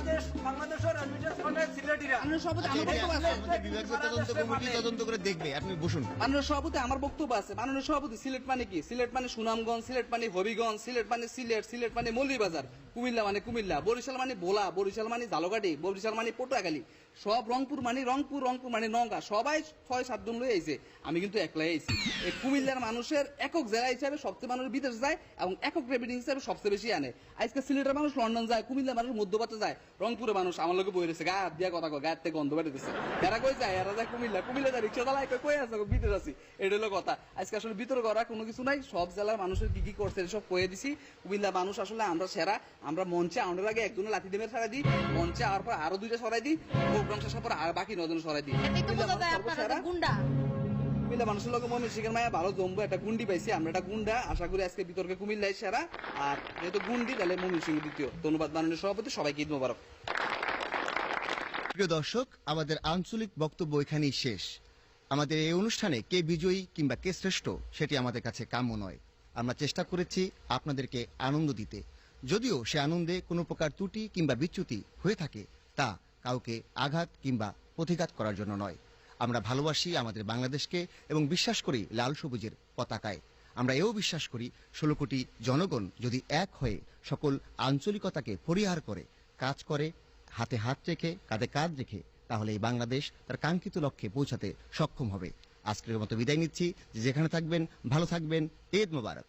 বাংলাদেশের রেমিটেন্স পাঠায় সিলেটিরা। মাননীয় সভাপতি আমার বক্তব্য আছে। বিভাগীয় তদন্ত কমিটি তদন্ত করে দেখবে, আপনি বসুন। মাননীয় সভাপতি আমার বক্তব্য আছে। মাননীয় সভাপতি সিলেট মানে কি? সিলেট মানে সুনামগঞ্জ, সিলেট মানে হবিগঞ্জ, সিলেট মানে সিলেট, সিলেট মানে মৌলভীবাজার, কুমিল্লা মানে কুমিল্লা, বরিশাল মানে ভোলা, বরিশাল মানে ঝালকাঠি, বরিশাল মানে পটুয়াখালী, সব রংপুর মানে রংপুর, রংপুর মানে নওগাঁ, সবাই 6-7 জন লয়ে আইছে। আমি কিন্তু একলাই আইছি। এই কুমিল্লার মানুষের একক জেলা হিসাবে সবচেয়ে মানুষ বিদেশ যায় এবং একক রেভিনিউ হিসাবে সবচেয়ে বেশি আনে। আজকে সিলেটের মানুষ লন্ডন যায়, কুমিল্লার মানুষ মধ্যপ্রাচ্যে যায়, রংপুরের মানুষ আমার লোকে বই রয়েছে গা হাত দিয়া কথা কয়, গায়ের থেকে গন্ধ বেড়ে দিচ্ছে। এরা কই যায়? এরা যায় কুমিল্লা, কুমিল্লা যায় রিক্সা চালায়, কই আছে বিদেশ আছি। এটা হলো কথা। আজকে আসলে বিতর্ক করা কোনো কিছু নাই, সব জেলার মানুষের কি কি করছে সব কয়ে দিছি। কুমিল্লা মানুষ আসলে আমরা সেরা। আমরা মঞ্চে আমাদের আগে একজনের লাঠি দেবের সরাই দিই, মঞ্চে আর পর আরো 2টা সরাই দিই, প্রোগ্রাম শেষের পর আর বাকি 9 জন সরাই দিই। কুমিল্লা মানুষের লোক ময়মনসিংহের মায়া ভালো জমবো, একটা গুন্ডি পাইছি আমরা, একটা গুন্ডা। আশা করি আজকে বিতর্কে কুমিল্লাই সেরা, আর যেহেতু গুন্ডি তাহলে ময়মনসিংহ দ্বিতীয়। ধন্যবাদ মাননীয় সভাপতি, সবাইকে ঈদ মোবারক। প্রিয় দর্শক, আমাদের আঞ্চলিক বক্তব্য এখানেই শেষ। আমাদের এই অনুষ্ঠানে কে বিজয়ী কিংবা কে শ্রেষ্ঠ সেটি আমাদের কাছে কাম্য নয়। আমরা চেষ্টা করেছি আপনাদেরকে আনন্দ দিতে, যদিও সে আনন্দে কোনো প্রকার ত্রুটি কিংবা বিচ্যুতি হয়ে থাকে তা কাউকে আঘাত কিংবা প্রতিঘাত করার জন্য নয়। আমরা ভালোবাসি আমাদের বাংলাদেশকে এবং বিশ্বাস করি লাল সবুজের পতাকায়। আমরা এও বিশ্বাস করি 16 কোটি জনগণ যদি এক হয়ে সকল আঞ্চলিকতাকে পরিহার করে কাজ করে, হাতে হাত রেখে কাঁধে কাঁধ রেখে, তাহলে এই বাংলাদেশ তার কাঙ্ক্ষিত লক্ষ্যে পৌঁছাতে সক্ষম হবে। আজকের মতো বিদায় নিচ্ছি। যেখানে থাকবেন ভালো থাকবেন। ঈদ মোবারক।